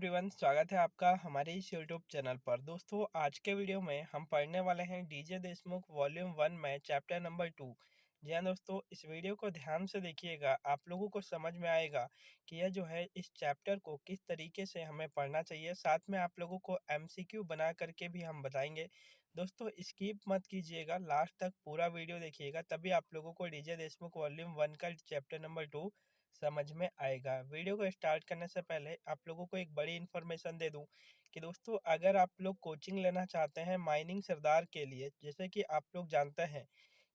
Everyone, स्वागत है आपका हमारे इस यूट्यूब चैनल पर। दोस्तों, आज के वीडियो में हम पढ़ने वाले हैं डीजे देशमुख वॉल्यूम 1 में चैप्टर नंबर 2। जी हाँ दोस्तों, इस वीडियो को ध्यान से देखिएगा, आप लोगों को समझ में आएगा कि यह जो है इस चैप्टर को किस तरीके से हमें पढ़ना चाहिए। साथ में आप लोगों को एमसीक्यू बना करके भी हम बताएंगे। दोस्तों, स्किप मत कीजिएगा, लास्ट तक पूरा वीडियो देखिएगा, तभी आप लोगों को डीजे देशमुख वॉल्यूम 1 का चैप्टर नंबर 2 समझ में आएगा। वीडियो को स्टार्ट करने से पहले आप लोगों को एक बड़ी इन्फॉर्मेशन दे दूं कि दोस्तों, अगर आप लोग कोचिंग लेना चाहते हैं माइनिंग सरदार के लिए, जैसे कि आप लोग जानते हैं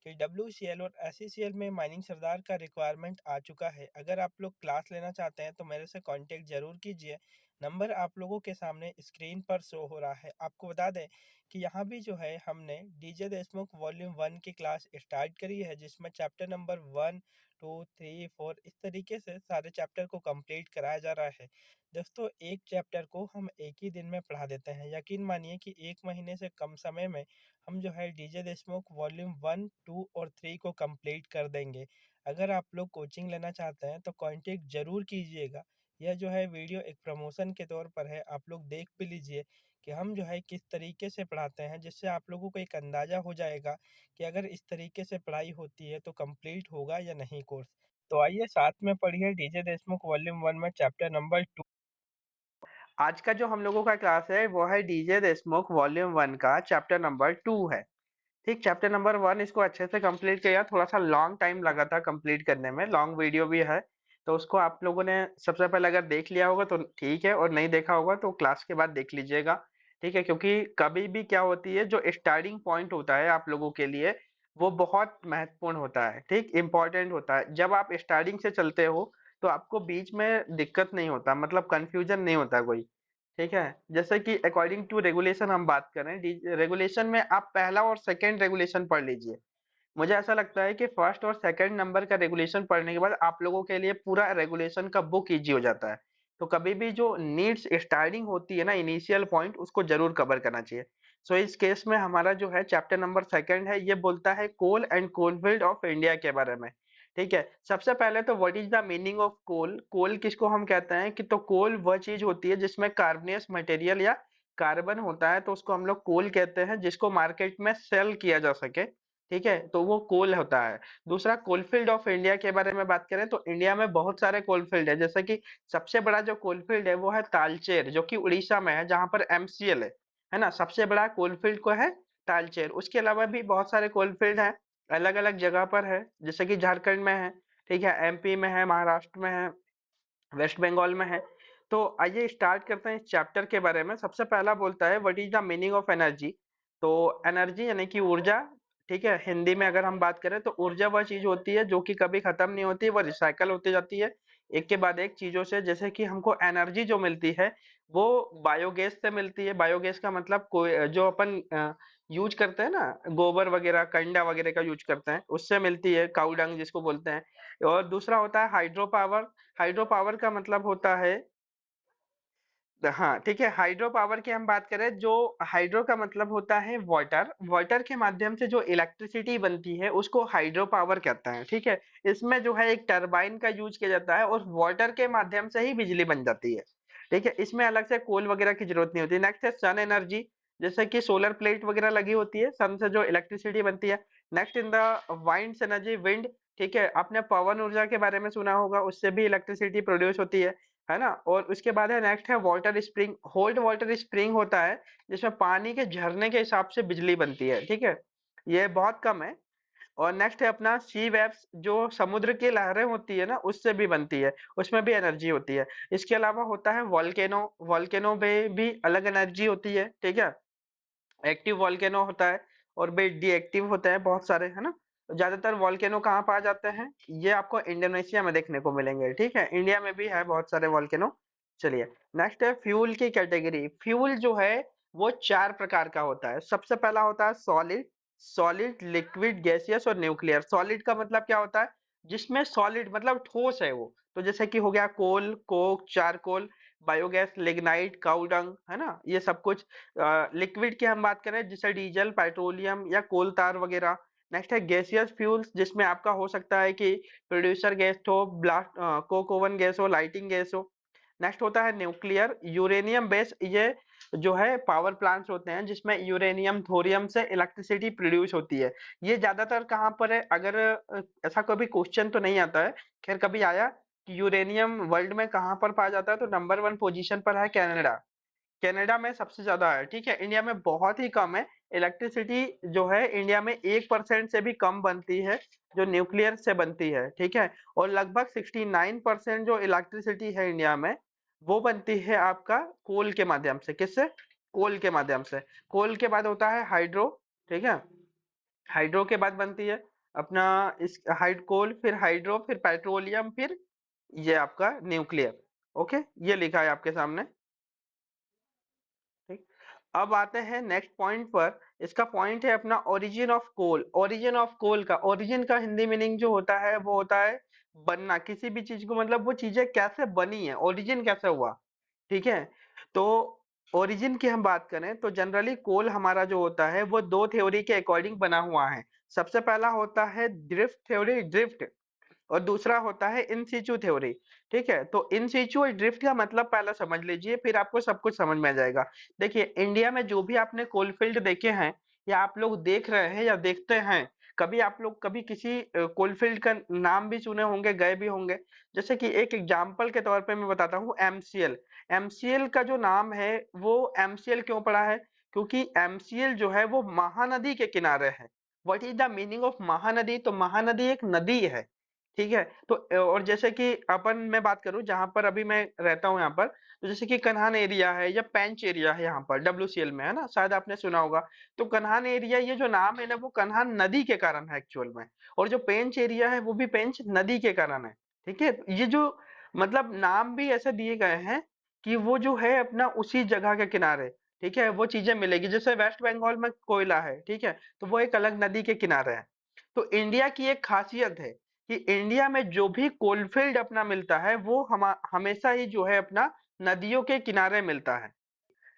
कि WCL और SCCL में माइनिंग सरदार का रिक्वायरमेंट आ चुका है। अगर आप लोग क्लास लेना चाहते हैं तो मेरे से कांटेक्ट जरूर कीजिए। नंबर आप लोगों के सामने स्क्रीन पर शो हो रहा है। आपको बता दें कि यहाँ भी जो है हमने डीजे देशमुख वॉल्यूम 1 की क्लास स्टार्ट करी है, जिसमें चैप्टर नंबर 1, 2, 3, 4 इस तरीके से सारे चैप्टर को कंप्लीट कराया जा रहा है। दोस्तों, एक चैप्टर को हम एक ही दिन में पढ़ा देते हैं। यकीन मानिए कि 1 महीने से कम समय में हम जो है डीजे देशमुख वॉल्यूम 1, 2 और 3 को कंप्लीट कर देंगे। अगर आप लोग कोचिंग लेना चाहते हैं तो कांटेक्ट ज़रूर कीजिएगा। यह जो है वीडियो एक प्रमोशन के तौर पर है, आप लोग देख भी लीजिए कि हम जो है किस तरीके से पढ़ाते हैं, जिससे आप लोगों को एक अंदाज़ा हो जाएगा कि अगर इस तरीके से पढ़ाई होती है तो कंप्लीट होगा या नहीं कोर्स। तो आइए साथ में पढ़िए डीजे देशमुख वॉल्यूम 1 में चैप्टर नंबर 2। आज का जो हम लोगों का क्लास है वो है डीजे देशमुख वॉल्यूम 1 का चैप्टर नंबर 2 है। ठीक, चैप्टर नंबर 1 इसको अच्छे से कंप्लीट किया, थोड़ा सा लॉन्ग टाइम लगा था कंप्लीट करने में, लॉन्ग वीडियो भी है। तो उसको आप लोगों ने सबसे पहले अगर देख लिया होगा तो ठीक है, और नहीं देखा होगा तो क्लास के बाद देख लीजिएगा। ठीक है, क्योंकि कभी भी क्या होती है, जो स्टार्टिंग पॉइंट होता है आप लोगों के लिए वो बहुत महत्वपूर्ण होता है। ठीक, इंपॉर्टेंट होता है। जब आप स्टार्टिंग से चलते हो तो आपको बीच में दिक्कत नहीं होता, मतलब कंफ्यूजन नहीं होता कोई। ठीक है, जैसे कि अकॉर्डिंग टू रेगुलेशन हम बात करें, रेगुलेशन में आप पहला और सेकंड रेगुलेशन पढ़ लीजिए। मुझे ऐसा लगता है कि फर्स्ट और सेकंड नंबर का रेगुलेशन पढ़ने के बाद आप लोगों के लिए पूरा रेगुलेशन का बुक इजी हो जाता है। तो कभी भी जो नीड्स स्टार्टिंग होती है ना, इनिशियल पॉइंट, उसको जरूर कवर करना चाहिए। सो इस केस में हमारा जो है चैप्टर नंबर सेकंड है, ये बोलता है coal and coalfield of India के बारे में। ठीक है, सबसे पहले तो what is the meaning of coal. Coal किसको हम कहते हैं कि, तो कोल वह चीज होती है जिसमें कार्बनियस मटेरियल या कार्बन होता है, तो उसको हम लोग कोल कहते हैं, जिसको मार्केट में सेल किया जा सके। ठीक है, तो वो कोल होता है। दूसरा, कोलफील्ड ऑफ इंडिया के बारे में बात करें तो इंडिया में बहुत सारे कोलफील्ड है, जैसे कि सबसे बड़ा जो कोलफील्ड है वो है तालचेर, जो कि उड़ीसा में है, जहां पर MCL है ना। सबसे बड़ा कोलफील्ड को है तालचेर। उसके अलावा भी बहुत सारे कोलफील्ड हैं, अलग अलग जगह पर है, जैसे कि झारखंड में है, ठीक है, MP में है, महाराष्ट्र में है, वेस्ट बंगाल में है। तो आइए स्टार्ट करते हैं इस चैप्टर के बारे में। सबसे पहला बोलता है what is the meaning of energy. तो एनर्जी यानी कि ऊर्जा। ठीक है, हिंदी में अगर हम बात करें तो ऊर्जा वह चीज होती है जो कि कभी खत्म नहीं होती, वह रिसाइकल होती जाती है एक के बाद एक चीजों से। जैसे कि हमको एनर्जी जो मिलती है वो बायोगैस से मिलती है। बायोगैस का मतलब कोई जो अपन यूज करते हैं ना, गोबर वगैरह, कंडा वगैरह का यूज करते हैं, उससे मिलती है, काऊ डंग जिसको बोलते हैं। और दूसरा होता है हाइड्रो पावर। हाइड्रो पावर का मतलब होता है, हाँ ठीक है, हाइड्रो पावर की हम बात करें, जो हाइड्रो का मतलब होता है वाटर। वाटर के माध्यम से जो इलेक्ट्रिसिटी बनती है उसको हाइड्रो पावर कहते हैं। ठीक है, इसमें जो है एक टरबाइन का यूज किया जाता है और वाटर के माध्यम से ही बिजली बन जाती है। ठीक है, इसमें अलग से कोल वगैरह की जरूरत नहीं होती। नेक्स्ट है सन एनर्जी, जैसे कि सोलर प्लेट वगैरह लगी होती है, सन से जो इलेक्ट्रिसिटी बनती है। Next in the wind energy, wind. ठीक है, आपने पवन ऊर्जा के बारे में सुना होगा, उससे भी इलेक्ट्रिसिटी प्रोड्यूस होती है ना। और उसके बाद है, नेक्स्ट है water spring. Hold water spring होता है जिसमें पानी के झरने के हिसाब से बिजली बनती है। ठीक है, ये बहुत कम है। और नेक्स्ट है अपना सी वेव्स, जो समुद्र की लहरें होती है ना, उससे भी बनती है, उसमें भी एनर्जी होती है। इसके अलावा होता है वॉल्केनो। वॉल्केनो में भी अलग एनर्जी होती है। ठीक है, एक्टिव वॉल्केनो होता है और भी डीएक्टिव होता है, बहुत सारे, है ना। ज्यादातर वॉल्केनो कहाँ पाए जाते हैं, ये आपको इंडोनेशिया में देखने को मिलेंगे। ठीक है, इंडिया में भी है बहुत सारे वॉल्केनो। चलिए, नेक्स्ट है फ्यूल की कैटेगरी। फ्यूल जो है वो 4 प्रकार का होता है। सबसे पहला होता है सॉलिड। सॉलिड, लिक्विड, गैसियस और न्यूक्लियर। सॉलिड का मतलब क्या होता है, जिसमें सॉलिड मतलब ठोस है वो, तो जैसे कि हो गया कोल, कोक, चारकोल, बायोगैस, लिग्नाइट, काऊ डंग, है ना, ये सब कुछ। लिक्विड की हम बात करें, जैसे डीजल, पेट्रोलियम या कोल तार वगैरह। नेक्स्ट है गैसियस फ्यूल्स, जिसमें आपका हो सकता है कि प्रोड्यूसर गैस हो, ब्लास्ट कोक ओवन गैस हो, लाइटिंग गैस हो। नेक्स्ट होता है न्यूक्लियर, यूरेनियम बेस्ड ये जो है पावर प्लांट्स होते हैं जिसमें यूरेनियम थोरियम से इलेक्ट्रिसिटी प्रोड्यूस होती है। ये ज्यादातर कहाँ पर है, अगर ऐसा कभी क्वेश्चन तो नहीं आता है, खैर कभी आया कि यूरेनियम वर्ल्ड में कहाँ पर पाया जाता है, तो नंबर 1 पोजीशन पर है कनाडा। कनाडा में सबसे ज्यादा है, ठीक है। इंडिया में बहुत ही कम है। इलेक्ट्रिसिटी जो है इंडिया में 1% से भी कम बनती है जो न्यूक्लियर से बनती है, ठीक है। और लगभग 69% जो इलेक्ट्रिसिटी है इंडिया में वो बनती है आपका कोल के माध्यम से। किससे? कोल के माध्यम से। कोल के बाद होता है हाइड्रो, ठीक है। हाइड्रो के बाद बनती है अपना इस हाइड कोल, फिर हाइड्रो, फिर पेट्रोलियम, फिर ये आपका न्यूक्लियर। ओके, ये लिखा है आपके सामने, ठीक। अब आते हैं नेक्स्ट पॉइंट पर। इसका पॉइंट है अपना origin of coal. Origin of coal का, ओरिजिन का हिंदी मीनिंग जो होता है वो होता है बनना, किसी भी चीज को, मतलब वो चीजें कैसे बनी है, ओरिजिन कैसे हुआ, ठीक है। तो ओरिजिन की हम बात करें तो जनरली कोल हमारा जो होता है वो दो थ्योरी के अकॉर्डिंग बना हुआ है। सबसे पहला होता है ड्रिफ्ट थ्योरी, ड्रिफ्ट, और दूसरा होता है इन सिचु थ्योरी, ठीक है। तो इन सिचु और ड्रिफ्ट का मतलब पहले समझ लीजिए, फिर आपको सब कुछ समझ में आ जाएगा। देखिए इंडिया में जो भी आपने कोलफील्ड देखे हैं या आप लोग देख रहे हैं या देखते हैं, कभी आप लोग कभी किसी कोलफील्ड का नाम भी सुने होंगे, गए भी होंगे। जैसे कि एक एग्जांपल के तौर पे मैं बताता हूँ, एमसीएल। एमसीएल का जो नाम है वो एमसीएल क्यों पड़ा है? क्योंकि एमसीएल जो है वो महानदी के किनारे है। What is the meaning of Mahanadi? तो महानदी एक नदी है, ठीक है। तो और जैसे कि अपन मैं बात करूं जहां पर अभी मैं रहता हूं यहाँ पर, तो जैसे कि कन्हान एरिया है या पेंच एरिया है यहाँ पर डब्ल्यूसीएल में, है ना, शायद आपने सुना होगा। तो कन्हान एरिया, ये जो नाम है ना, वो कन्हान नदी के कारण है एक्चुअल में। और जो पेंच एरिया है वो भी पेंच नदी के कारण है, ठीक है। ये जो मतलब नाम भी ऐसे दिए गए हैं कि वो जो है अपना उसी जगह के किनारे, ठीक है, वो चीजें मिलेगी। जैसे वेस्ट बंगाल में कोयला है, ठीक है, तो वो एक अलग नदी के किनारे है। तो इंडिया की एक खासियत है कि इंडिया में जो भी कोलफील्ड अपना मिलता है वो हमेशा ही जो है अपना नदियों के किनारे मिलता है,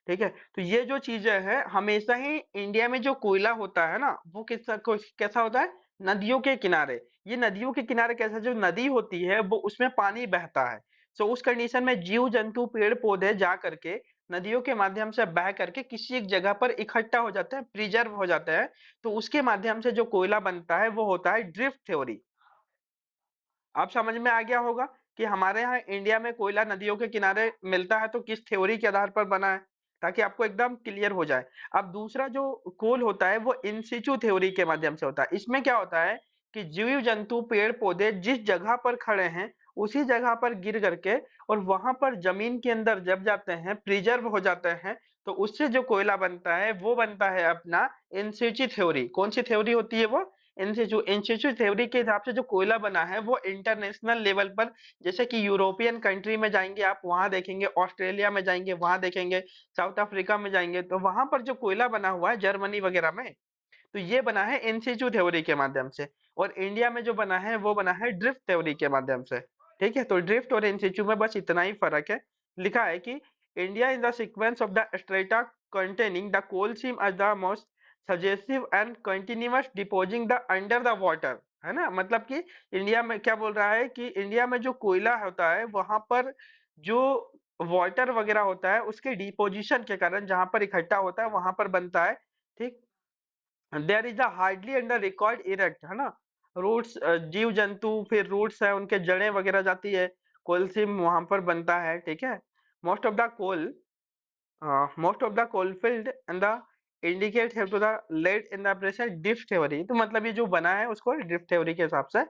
ठीक है। तो ये जो चीजें हैं, हमेशा ही इंडिया में जो कोयला होता है ना वो कैसा होता है? नदियों के किनारे। ये नदियों के किनारे कैसा, जो नदी होती है वो उसमें पानी बहता है। सो उस कंडीशन में जीव जंतु पेड़ पौधे जा करके नदियों के माध्यम से बह करके किसी एक जगह पर इकट्ठा हो जाते हैं, प्रिजर्व हो जाते हैं। तो उसके माध्यम से जो कोयला बनता है वो होता है ड्रिफ्ट थ्योरी। आप समझ में आ गया होगा कि हमारे यहाँ इंडिया में कोयला नदियों के किनारे मिलता है तो किस थ्योरी के आधार पर बना है, ताकि आपको एकदम क्लियर हो जाए। अब दूसरा जो कोल होता है वो इन सिचु थ्योरी के माध्यम से होता है। इसमें क्या होता है कि जीव जंतु पेड़ पौधे जिस जगह पर खड़े हैं उसी जगह पर गिर करके और वहां पर जमीन के अंदर जब जाते हैं, प्रिजर्व हो जाते हैं, तो उससे जो कोयला बनता है वो बनता है अपना इन सिचु थ्योरी। कौन सी थ्योरी होती है वो? इंस्टीट्यूट थ्योरी के हिसाब से जो कोयला बना है वो इंटरनेशनल लेवल पर, जैसे कि यूरोपियन कंट्री में जाएंगे आप वहां देखेंगे, ऑस्ट्रेलिया में जाएंगे वहां देखेंगे, साउथ अफ्रीका में जाएंगे तो वहां पर जो कोयला बना हुआ है जर्मनी वगैरह में, तो ये बना है इंस्टीट्यूट थ्योरी के माध्यम से। और इंडिया में जो बना है वो बना है ड्रिफ्ट थ्योरी के माध्यम से, ठीक है। तो ड्रिफ्ट और इंस्टीट्यूट में बस इतना ही फर्क है। लिखा है कि India in the sequence of the strata containing the coal seam as the most suggestive and continuous depositing the under the water, है ना। मतलब कि इंडिया में क्या बोल रहा है कि इंडिया में जो कोयला होता है वहां पर जो वाटर वगैरह होता है उसके डिपोजिशन के कारण जहां पर इकट्ठा होता है वहां पर बनता है, ठीक। There is a hardly under record erect, है ना। रूट्स, जीव जंतु फिर रूट्स है उनके जड़ें वगैरह जाती है, कोलसीम वहां पर बनता है, ठीक है। Most of the coal, most of the coalfield and the indicates have to the lead in the present drift theory। तो मतलब ये जो बना है उसको ड्रिफ्ट थ्योरी के हिसाब से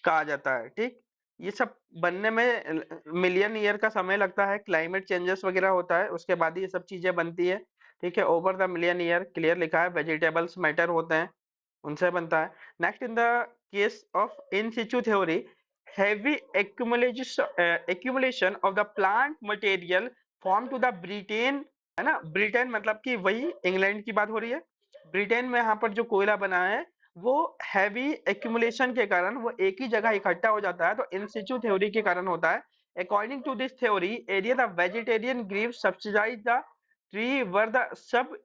कहा जाता है, ठीक। ये सब बनने में मिलियन ईयर का समय लगता है, क्लाइमेट चेंजेस वगैरह होता है उसके बाद ये सब चीजें बनती है, ठीक है। Over the million year, clear लिखा है, वेजिटेबल्स मैटर होते हैं उनसे बनता है। Next, in the case of in situ theory, heavy accumulation of the plant material form to the Britain, है ना। ब्रिटेन मतलब कि वही इंग्लैंड की बात हो रही है। ब्रिटेन में यहाँ पर जो कोयला बना है वो हैवी एक्यूमुलेशन के कारण वो एक ही जगह इकट्ठा हो जाता है, तो इन सिचु थ्योरी के कारण होता है। According to this theory area the vegetarian grieve subsidise the tree were the sub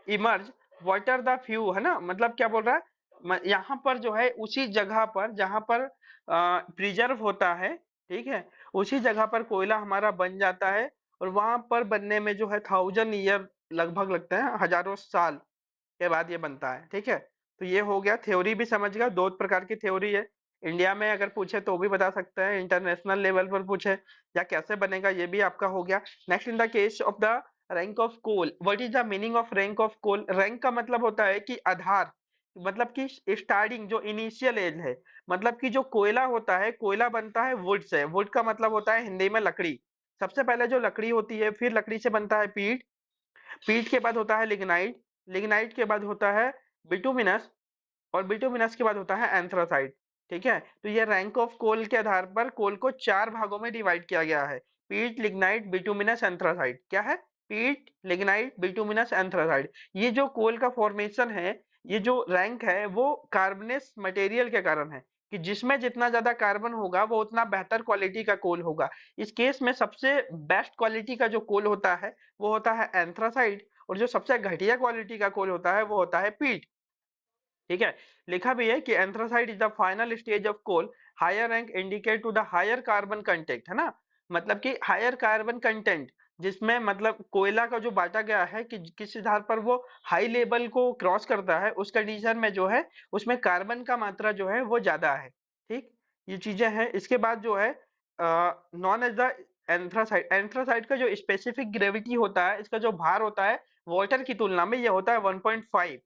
emerge water the few, है ना। मतलब क्या बोल रहा है, यहाँ पर जो है उसी जगह पर जहां पर प्रिजर्व होता है ठीक है। उसी जगह पर कोयला हमारा बन जाता है और वहां पर बनने में जो है 1000 ईयर लगभग लगते हैं, हजारों साल के बाद ये बनता है। ठीक है, तो ये हो गया, थ्योरी भी समझ गया, दो प्रकार की थ्योरी है। इंडिया में अगर पूछे तो भी बता सकते हैं, इंटरनेशनल लेवल पर पूछे या कैसे बनेगा ये भी आपका हो गया। Next, in the case of the rank of coal, what is the meaning of rank of coal? Rank का मतलब होता है कि आधार, मतलब कि स्टार्टिंग जो इनिशियल एज है, मतलब कि जो कोयला होता है, कोयला बनता है वुड से। वुड का मतलब होता है हिंदी में लकड़ी। सबसे पहले जो लकड़ी होती है, फिर लकड़ी से बनता है पीट, पीट के बाद होता है लिग्नाइट, लिग्नाइट के बाद होता है बिटुमिनस, और बिटुमिनस के बाद होता है एंथ्रासाइट। ठीक है, तो ये रैंक ऑफ कोल के आधार पर कोल को 4 भागों में डिवाइड किया गया है। पीट, लिग्नाइट, बिटुमिनस, एंथ्रासाइट। क्या है? पीट, लिग्नाइट, बिटुमिनस, एंथ्रासाइट। ये जो कोल का फॉर्मेशन है, ये जो रैंक है, वो कार्बनेस मटेरियल के कारण है, कि जिसमें जितना ज्यादा कार्बन होगा वो उतना बेहतर क्वालिटी का कोल होगा। इस केस में सबसे बेस्ट क्वालिटी का जो कोल होता है वो होता है एंथ्रासाइट, और जो सबसे घटिया क्वालिटी का कोल होता है वो होता है पीट। ठीक है, लिखा भी है कि anthracite is the final stage of coal, higher rank indicate to the higher carbon content, है ना। मतलब कि हायर कार्बन कंटेंट, जिसमें मतलब कोयला का जो बांटा गया है कि किस आधार पर वो हाई लेवल को क्रॉस करता है, उस कंडीशन में जो है उसमें कार्बन का मात्रा जो है वो ज्यादा है। ठीक, ये चीजें हैं। इसके बाद जो है नॉन एज द एंथ्रासाइड, एंथ्रासाइड का जो स्पेसिफिक ग्रेविटी होता है, इसका जो भार होता है वाटर की तुलना में, ये होता है 1.5।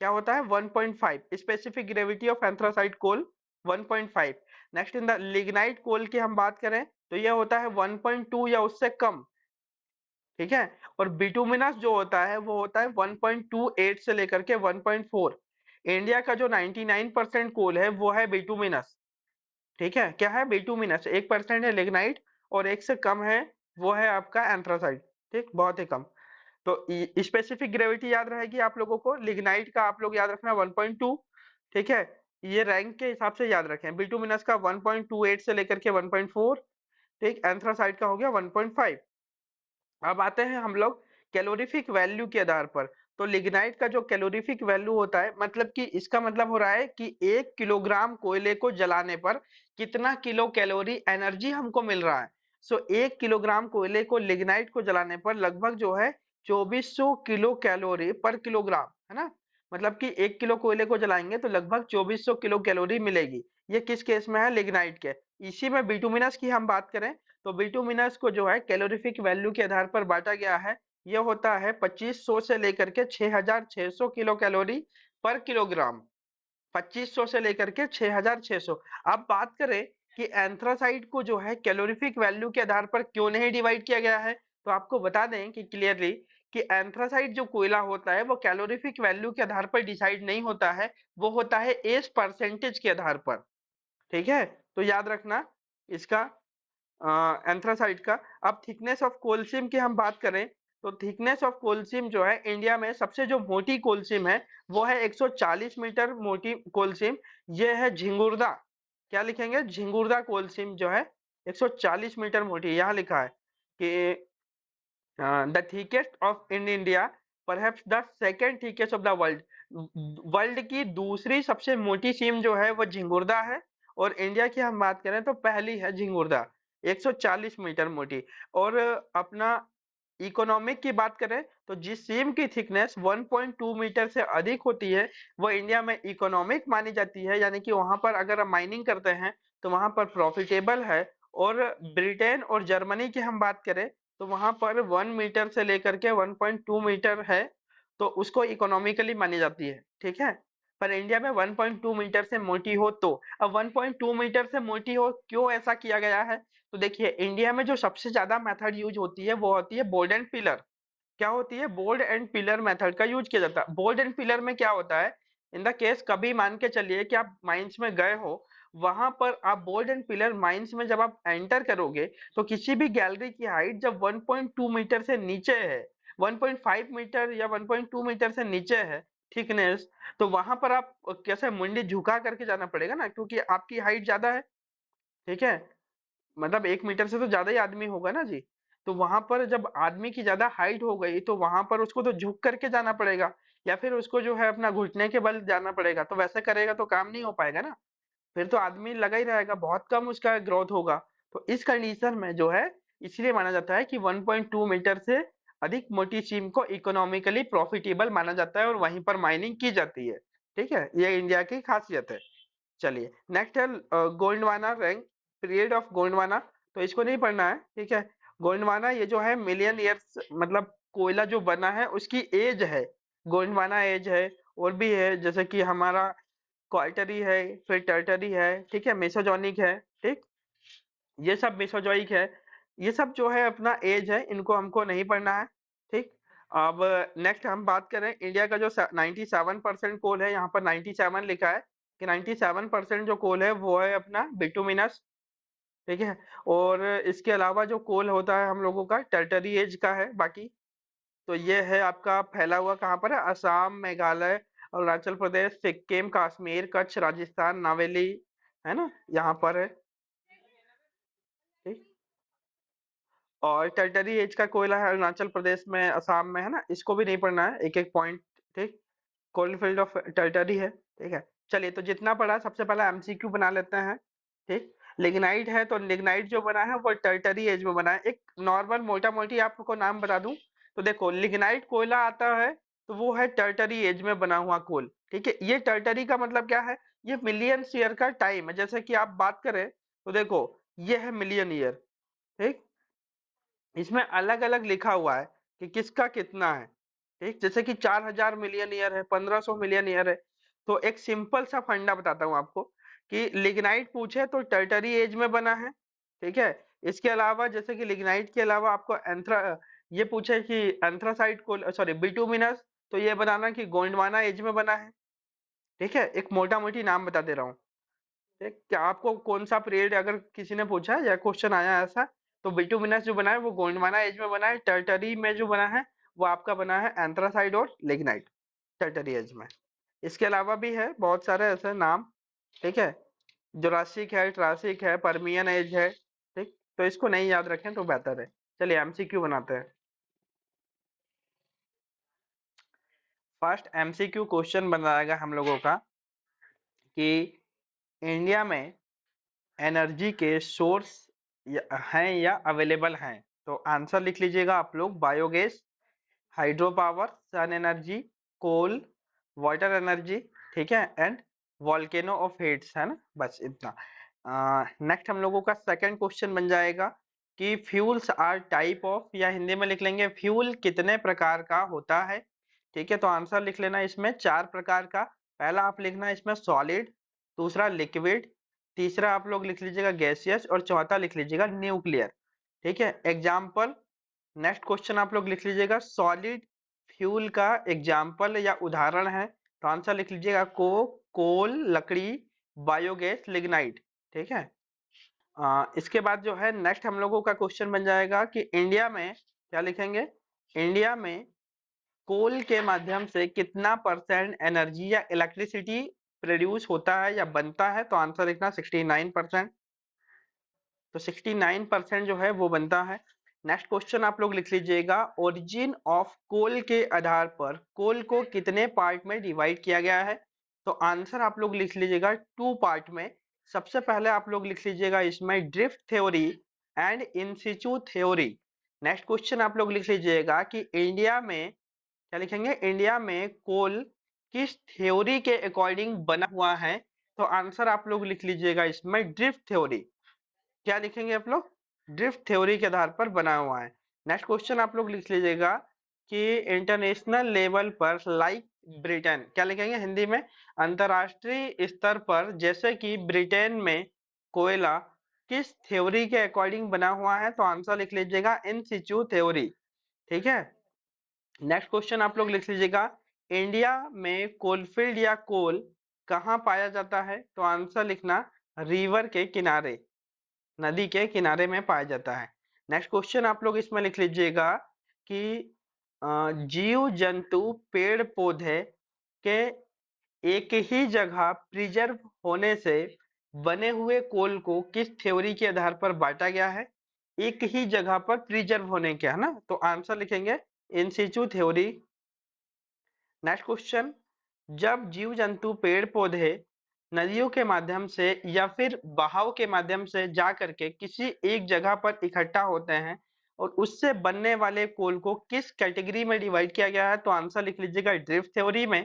क्या होता है? 1.5 specific gravity of anthracite coal, 1.5। Next, in the lignite coal की हम बात करें तो यह होता है 1.2 या उससे कम। ठीक है, और बिटुमिनस जो होता है वो होता है 1.28 से लेकर के 1.4। इंडिया का जो 99% कोल है वो है बिटुमिनस। ठीक है, क्या है? बिटुमिनस। 1% है लिग्नाइट और एक से कम है वो है आपका एंथ्रासाइट। ठीक, बहुत ही कम। तो स्पेसिफिक ग्रेविटी याद रहेगी आप लोगों को, लिग्नाइट का आप लोग याद रखना 1.2। ठीक है, ये रैंक के हिसाब से याद रखें, बिटुमिनस का 1.28 से लेकर के 1.4। ठीक, एंथ्रासाइट का हो गया 1.5। अब आते हैं हम लोग कैलोरीफिक वैल्यू के आधार पर। तो लिग्नाइट का जो कैलोरीफिक वैल्यू होता है, मतलब कि इसका मतलब हो रहा है कि 1 किलोग्राम कोयले को जलाने पर कितना किलो कैलोरी एनर्जी हमको मिल रहा है। सो 1 किलोग्राम कोयले को, लिग्नाइट को जलाने पर लगभग जो है 2400 किलो कैलोरी पर किलोग्राम, है ना। मतलब कि 1 किलो कोयले को जलाएंगे तो लगभग 2400 किलो कैलोरी मिलेगी। ये किस केस में है? लिग्नाइट के। इसी में बिटुमिनस की हम बात करें तो बिटुमिनस को जो है कैलोरीफिक वैल्यू के आधार पर बांटा गया है। यह होता है 2500 से लेकर के 6600 किलो कैलोरी पर किलोग्राम। 2500 से लेकर के 6600। अब बात करें कि एंथ्रासाइट को जो है कैलोरीफिक वैल्यू के आधार पर क्यों नहीं डिवाइड किया गया है, तो आपको बता दें कि क्लियरली कि एंथ्रासाइट जो कोयला होता है वो कैलोरीफिक वैल्यू के आधार पर डिसाइड नहीं होता है, वो होता है एज परसेंटेज के आधार पर। ठीक है, तो याद रखना इसका, एंथ्रासाइट का। अब थिकनेस ऑफ कोलसीम की हम बात करें तो थिकनेस ऑफ कोलसीम जो है इंडिया में सबसे जो मोटी कोलसीम है वो है 140 मीटर मोटी कोलसीम। ये है झिंगुरदा। क्या लिखेंगे? झिंगुरदा कोलसीम जो है 140 मीटर मोटी। यहाँ लिखा है कि the thickest of in India, perhaps the second thickest of the world. World की दूसरी सबसे मोटी सीम जो है वो झिंगुरदा है, और इंडिया की हम बात करें तो पहली है झिंगुरदा, 140 मीटर मोटी। और अपना इकोनॉमिक की बात करें तो जिस सीम की थिकनेस 1.2 मीटर से अधिक होती है वो इंडिया में इकोनॉमिक मानी जाती है, यानी कि वहां पर अगर हम माइनिंग करते हैं तो वहां पर प्रॉफिटेबल है। और ब्रिटेन और जर्मनी की हम बात करें तो वहां पर 1 मीटर से लेकर के 1.2 मीटर है, तो उसको इकोनॉमिकली मानी जाती है। ठीक है, पर इंडिया में 1.2 मीटर से मोटी हो तो, अब 1.2 मीटर से मोटी हो क्यों ऐसा किया गया है? तो देखिए, इंडिया में जो सबसे ज्यादा मेथड यूज होती है वो होती है बोल्ड एंड पिलर। क्या होती है? बोल्ड एंड पिलर मेथड का यूज किया जाता है। बोल्ड एंड पिलर में क्या होता है, इन द केस कभी मान के चलिए कि आप माइंस में गए हो, वहां पर आप बोल्ड एंड पिलर माइंस में जब आप एंटर करोगे तो किसी भी गैलरी की हाइट जब 1.2 मीटर से नीचे है, 1.5 मीटर या 1.2 मीटर से नीचे है थिकनेस, तो वहां पर आप कैसे मुंडी झुका करके जाना पड़ेगा ना, क्योंकि आपकी हाइट ज्यादा है। ठीक है, मतलब 1 मीटर से तो ज्यादा ही आदमी होगा ना जी। तो वहां पर जब आदमी की ज्यादा हाइट हो गई तो वहां पर उसको तो झुक करके जाना पड़ेगा, या फिर उसको जो है अपना घुटने के बल जाना पड़ेगा। तो वैसे करेगा तो काम नहीं हो पाएगा ना, फिर तो आदमी लगा ही रहेगा, बहुत कम उसका ग्रोथ होगा। तो इस कंडीशन में जो है इसलिए माना जाता है कि 1.2 मीटर से अधिक मोटी सीम को इकोनॉमिकली प्रॉफिटेबल माना जाता है और वहीं पर माइनिंग की जाती है। ठीक है, ये इंडिया की खासियत है। चलिए नेक्स्ट है Gondwana rank, period of Gondwana. तो इसको नहीं पढ़ना है, ठीक है। गोंडवाना ये जो है मिलियन ईयर्स, मतलब कोयला जो बना है उसकी एज है, गोंडवाना एज है। और भी है जैसे कि हमारा क्वार्टरी है, फिर टर्टरी है, ठीक है, मेसोजोनिक है, ठीक। ये सब मेसोजोइक है। ये सब जो है अपना एज है, इनको हमको नहीं पढ़ना है, ठीक। अब नेक्स्ट हम बात करें इंडिया का जो 97% कोल है, यहाँ पर 97 लिखा है कि 97% जो कोल है वो है अपना बिटुमिनस, ठीक है। और इसके अलावा जो कोल होता है हम लोगों का टर्टरी एज का है बाकी। तो ये है आपका फैला हुआ कहाँ पर है, असम, मेघालय, अरुणाचल प्रदेश, सिक्किम, कश्मीर, कच्छ, राजस्थान, नावेली, है ना, यहाँ पर है, ठीक। और टर्टरी एज का कोयला है अरुणाचल प्रदेश में, असम में, है ना, इसको भी नहीं पढ़ना है, एक एक पॉइंट, ठीक। कोलफील्ड ऑफ टर्टरी है, ठीक है। चलिए तो जितना पढ़ा सबसे पहला एमसीक्यू बना लेते हैं, ठीक। लिग्नाइट है तो लिग्नाइट जो बना है वो टर्टरी एज में बना है। एक नॉर्मल मोटा मोटी आपको नाम बता दूं तो देखो लिग्नाइट कोयला आता है तो वो है टर्टरी एज में बना हुआ कोल, ठीक है। ये टर्टरी का मतलब क्या है, ये मिलियन ईयर का टाइम है। जैसे कि आप बात करें तो देखो ये है मिलियन ईयर, ठीक। इसमें अलग अलग लिखा हुआ है कि किसका कितना है, ठीक। जैसे कि 4000 मिलियन ईयर है, 1500 मिलियन ईयर है। तो एक सिंपल सा फंडा बताता हूँ आपको कि लिग्नाइट पूछे तो टर्टरी एज में बना है, ठीक है। इसके अलावा जैसे कि लिग्नाइट के अलावा आपको एंथ्रा ये पूछे कि एंथ्रासाइट को, सॉरी, बिटुमिनस, तो ये बनाना कि गोंडवाना एज में बना है, ठीक है। एक मोटा मोटी नाम बता दे रहा हूँ, ठीक। क्या आपको कौन सा पीरियड अगर किसी ने पूछा या क्वेश्चन आया ऐसा, तो बिटुमिनस जो बना है वो गोंडवाना एज में बना है, टर्टरी में जो बना है वो आपका बना है एंथ्रासाइड और लिग्नाइट, टर्टरी एज में। इसके अलावा भी है बहुत सारे ऐसे नाम, ठीक है। जुरासिक है, ट्रासिक है, परमियन एज है, ठीक। तो इसको नहीं याद रखें तो बेहतर है। चलिए एमसीक्यू बनाते हैं। फर्स्ट एमसीक्यू क्वेश्चन बनाएगा हम लोगों का कि इंडिया में एनर्जी के सोर्स हैं या अवेलेबल हैं। तो आंसर लिख लीजिएगा आप लोग, biogas, hydro power, sun energy, coal, water energy, ठीक है, एंड वॉल्केनो ऑफ हिट्स, है ना, बस इतना। नेक्स्ट हम लोगों का सेकंड क्वेश्चन बन जाएगा कि फ्यूल्स आर टाइप ऑफ, या हिंदी में लिख लेंगे फ्यूल कितने प्रकार का होता है, ठीक है। तो आंसर लिख लेना इसमें 4 प्रकार का। पहला आप लिखना इसमें सॉलिड, दूसरा लिक्विड, तीसरा आप लोग लिख लीजिएगा गैसियस, और चौथा लिख लीजिएगा न्यूक्लियर, ठीक है। एग्जाम्पल, नेक्स्ट क्वेश्चन आप लोग लिख लीजिएगा सॉलिड फ्यूल का एग्जाम्पल या उदाहरण है। तो आंसर लिख लीजिएगा कोक, कोल, लकड़ी, बायोगैस, लिग्नाइट, ठीक है। इसके बाद जो है नेक्स्ट हम लोगों का क्वेश्चन बन जाएगा कि इंडिया में क्या लिखेंगे, इंडिया में कोल के माध्यम से कितना परसेंट एनर्जी या इलेक्ट्रिसिटी प्रोड्यूस होता है या बनता है। तो आंसर लिखना 69%। तो 69% जो है वो बनता है। नेक्स्ट क्वेश्चन आप लोग लिख लीजिएगा ओरिजिन ऑफ कोल के आधार पर कोल को कितने पार्ट में डिवाइड किया गया है। तो आंसर आप लोग लिख लीजिएगा 2 पार्ट में। सबसे पहले आप लोग लिख लीजिएगा इसमें drift theory and in situ theory. Next question आप लोग लिख लीजिएगा कि इंडिया में क्या लिखेंगे, इंडिया में कोल किस थ्योरी के अकॉर्डिंग बना हुआ है। तो आंसर आप लोग लिख लीजिएगा इसमें ड्रिफ्ट थ्योरी। क्या लिखेंगे आप लोग, ड्रिफ्ट थ्योरी के आधार पर बना हुआ है। नेक्स्ट क्वेश्चन आप लोग लिख लीजिएगा कि इंटरनेशनल लेवल पर लाइक ब्रिटेन, क्या लिखेंगे हिंदी में, अंतरराष्ट्रीय स्तर पर जैसे कि ब्रिटेन में कोयला किस थ्योरी के अकॉर्डिंग बना हुआ है। तो आंसर लिख लीजिएगा इन सिचु थ्योरी, ठीक है। नेक्स्ट क्वेश्चन आप लोग लिख लीजिएगा इंडिया में कोलफील्ड या कोल कहाँ पाया जाता है। तो आंसर लिखना रिवर के किनारे, नदी के किनारे में पाया जाता है। नेक्स्ट क्वेश्चन आप लोग इसमें लिख लीजिएगा कि जीव जंतु पेड़ पौधे के एक ही जगह प्रिजर्व होने से बने हुए कोल को किस थ्योरी के आधार पर बांटा गया है। एक ही जगह पर प्रिजर्व होने के, है ना, तो आंसर लिखेंगे इन सिचु थ्योरी। नेक्स्ट क्वेश्चन, जब जीव जंतु पेड़ पौधे नदियों के माध्यम से या फिर बहाव के माध्यम से जा करके किसी एक जगह पर इकट्ठा होते हैं और उससे बनने वाले कोल को किस कैटेगरी में डिवाइड किया गया है, तो आंसर लिख लीजिएगा ड्रिफ्ट थ्योरी में।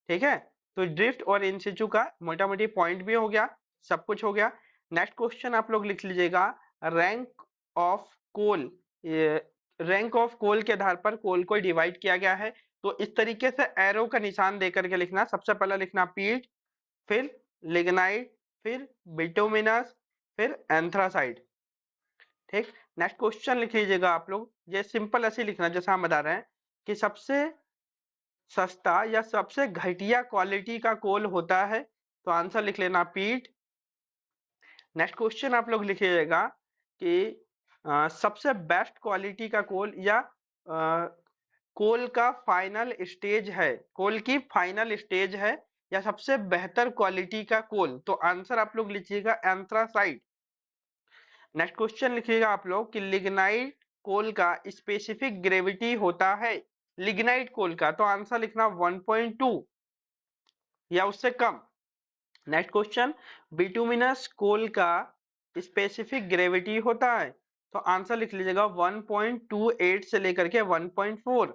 ठीक है, तो ड्रिफ्ट और इन सिचु का मोटा मोटी पॉइंट भी हो गया, सब कुछ हो गया। नेक्स्ट क्वेश्चन आप लोग लिख लीजिएगा, rank of coal, rank of coal के आधार पर कोल को डिवाइड किया गया है। तो इस तरीके से एरो का निशान देकर के लिखना, सबसे पहले लिखना पीट, फिर लिग्नाइट, फिर बिटुमिनस, फिर एंथ्रासाइट। ठीक, नेक्स्ट क्वेश्चन लिख लीजिएगा आप लोग, ये सिंपल ऐसे लिखना जैसा हम बता रहे हैं कि सबसे सस्ता या सबसे घटिया क्वालिटी का कोल होता है, तो आंसर लिख लेना पीट। नेक्स्ट क्वेश्चन आप लोग लिखिएगा कि सबसे बेस्ट क्वालिटी का कोल या कोल का फाइनल स्टेज है, कोल की फाइनल स्टेज है या सबसे बेहतर क्वालिटी का कोल, तो आंसर आप लोग लिखिएगा एंथ्रासाइट। नेक्स्ट क्वेश्चन लिखिएगा आप लोग कि लिग्नाइट कोल का स्पेसिफिक ग्रेविटी होता है, लिग्नाइट कोल का, तो आंसर लिखना 1.2 या उससे कम। नेक्स्ट क्वेश्चन, बिटुमिनस कोल का स्पेसिफिक ग्रेविटी होता है, तो आंसर लिख लीजिएगा 1.28 से लेकर के 1.4।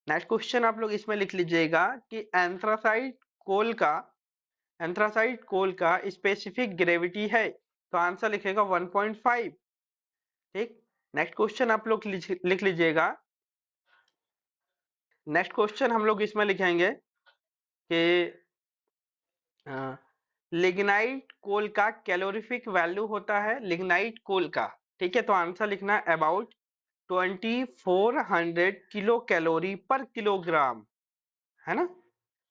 नेक्स्ट क्वेश्चन आप लोग इसमें लिख लीजिएगा कि एंथ्रासाइट कोल का स्पेसिफिक ग्रेविटी है, तो आंसर लिखेगा 1.5। ठीक, नेक्स्ट क्वेश्चन आप लोग लिख लीजिएगा, नेक्स्ट क्वेश्चन हम लोग इसमें लिखेंगे कि लिग्नाइट कोल का कैलोरीफिक वैल्यू होता है, लिग्नाइट कोल का। ठीक है, तो आंसर लिखना अबाउट 2400 किलो कैलोरी पर किलोग्राम, है ना।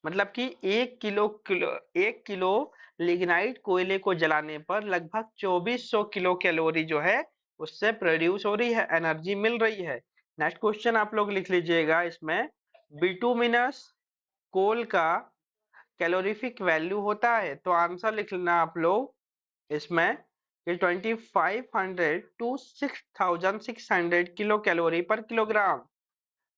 मतलब कि एक किलो लिग्नाइट कोयले को जलाने पर लगभग 2400 किलो कैलोरी जो है उससे प्रोड्यूस हो रही है, एनर्जी मिल रही है। नेक्स्ट क्वेश्चन आप लोग लिख लीजिएगा इसमें, बिटुमिनस कोल का कैलोरीफिक वैल्यू होता है, तो आंसर लिख लेना आप लोग इसमें कि 2500 टू 6600 किलो कैलोरी पर किलोग्राम।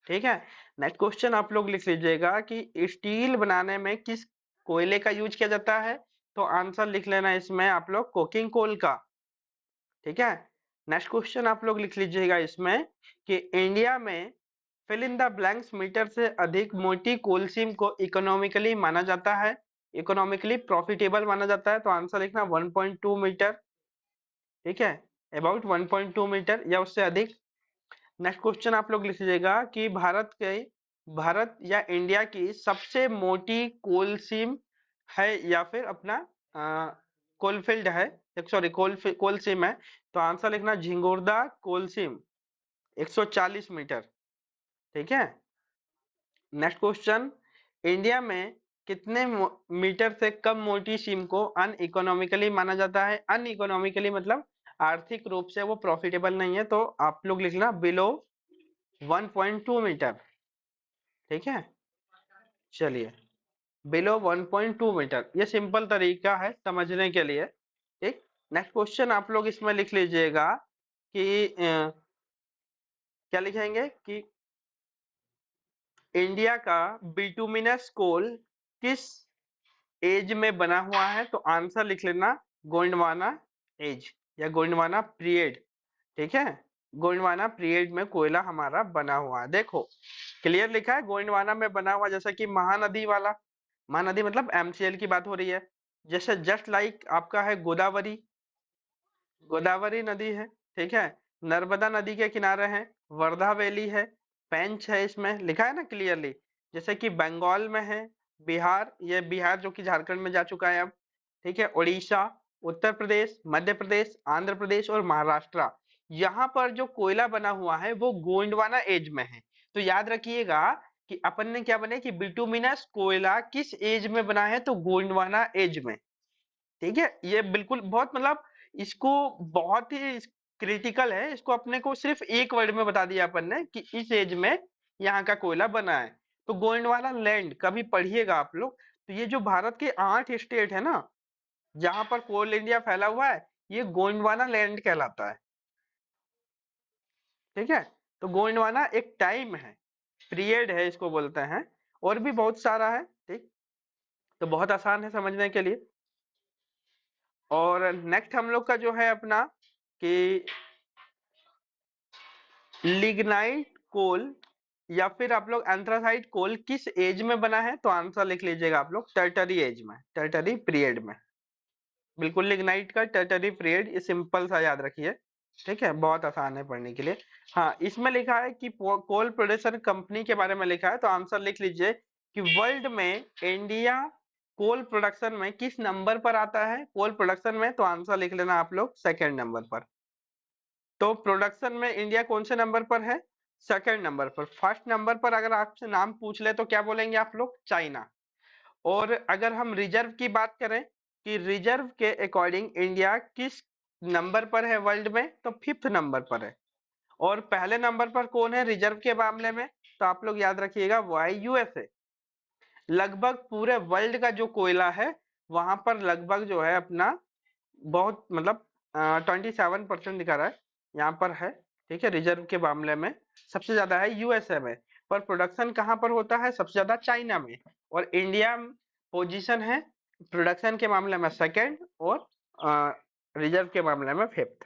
ठीक है, नेक्स्ट क्वेश्चन आप लोग लिख लीजिएगा कि स्टील बनाने में किस कोयले का यूज किया जाता है, तो आंसर लिख लेना इसमें आप लोग कोकिंग कोल का। ठीक है, नेक्स्ट क्वेश्चन आप लोग लिख लीजिएगा इसमें कि इंडिया में fill in the blanks metre से अधिक मोटी कोल सीम को इकोनॉमिकली माना जाता है, इकोनॉमिकली प्रॉफिटेबल माना जाता है, तो आंसर लिखना 1.2 मीटर। ठीक है, अबाउट 1.2 मीटर या उससे अधिक। नेक्स्ट क्वेश्चन आप लोग लिख लीजिएगा कि भारत या इंडिया की सबसे मोटी कोल सीम है या फिर अपना कोलफील्ड है, सॉरी कोल सीम है, तो आंसर लिखना झिंगुरदा कोल सीम 140 मीटर। ठीक है, नेक्स्ट क्वेश्चन, इंडिया में कितने मीटर से कम मोटी सीम को अनइकोनॉमिकली माना जाता है, अनइकोनॉमिकली मतलब आर्थिक रूप से वो प्रॉफिटेबल नहीं है, तो आप लोग लिखना बिलो 1.2 मीटर। ठीक है, चलिए बिलो 1.2 मीटर, ये सिंपल तरीका है समझने के लिए। ठीक, नेक्स्ट क्वेश्चन आप लोग इसमें लिख लीजिएगा कि क्या लिखेंगे कि इंडिया का बिटुमिनस कोल किस एज में बना हुआ है, तो आंसर लिख लेना गोंडवाना एज या गोंडवाना पीरियड। ठीक है, गोंडवाना पीरियड में कोयला हमारा बना हुआ है। देखो क्लियर लिखा है गोंडवाना में बना हुआ, जैसा कि महानदी वाला, महानदी मतलब एमसीएल की बात हो रही है, जैसे जस्ट लाइक आपका है गोदावरी, गोदावरी नदी है। ठीक है, नर्मदा नदी के किनारे है, वर्धा वैली है, पेंच है, इसमें लिखा है ना क्लियरली। जैसे कि बंगाल में है, बिहार, ये बिहार जो कि झारखंड में जा चुका है अब। ठीक है, उड़ीसा, उत्तर प्रदेश, मध्य प्रदेश, आंध्र प्रदेश और महाराष्ट्र, यहाँ पर जो कोयला बना हुआ है वो गोंडवाना एज में है। तो याद रखिएगा कि अपन ने क्या बने कि बिटुमिनस कोयला किस एज में बना है, तो गोंडवाना एज में। ठीक है, ये बिल्कुल बहुत मतलब इसको बहुत ही क्रिटिकल है, इसको अपने को सिर्फ एक वर्ड में बता दिया अपन ने कि इस एज में यहाँ का कोयला बना है। तो गोंडवाना लैंड कभी पढ़िएगा आप लोग, तो ये जो भारत के 8 स्टेट है ना जहां पर कोल इंडिया फैला हुआ है, ये गोंडवाना लैंड कहलाता है। ठीक है, तो गोंडवाना एक टाइम है, पीरियड है, इसको बोलते हैं, और भी बहुत सारा है। ठीक, तो बहुत आसान है समझने के लिए। और नेक्स्ट हम लोग का जो है अपना कि लिग्नाइट कोल या फिर आप लोग एंथ्रासाइट कोल किस एज में बना है, तो आंसर लिख लीजिएगा आप लोग टर्टरी एज में, टर्टरी पीरियड में। बिल्कुल लिग्नाइट का टर्टरी पीरियड, ये सिंपल सा याद रखिए, ठीक है, बहुत आसान है पढ़ने के लिए। हाँ, इसमें लिखा है कि कोल प्रोडक्शन कंपनी के बारे में लिखा है, तो आंसर लिख लीजिए कि वर्ल्ड में इंडिया कोल प्रोडक्शन में किस नंबर पर आता है, कोल प्रोडक्शन में, तो आंसर लिख लेना आप लोग सेकेंड नंबर पर। तो प्रोडक्शन में इंडिया कौन से नंबर पर है, सेकंड नंबर पर। फर्स्ट नंबर पर अगर आपसे नाम पूछ ले तो क्या बोलेंगे आप लोग, चाइना। और अगर हम रिजर्व की बात करें कि रिजर्व के अकॉर्डिंग इंडिया किस नंबर पर है वर्ल्ड में, तो फिफ्थ नंबर पर है। और पहले नंबर पर कौन है रिजर्व के मामले में, तो आप लोग याद रखिएगा वो है यूएसए। लगभग पूरे वर्ल्ड का जो कोयला है वहां पर लगभग जो है अपना बहुत मतलब 27% दिखा रहा है यहाँ पर है, ठीक है, रिजर्व के मामले में सबसे ज्यादा है यूएसए में। पर प्रोडक्शन कहाँ पर होता है, सबसे ज्यादा चाइना में। और इंडिया पोजीशन है प्रोडक्शन के मामले में सेकंड और रिजर्व के मामले में फिफ्थ।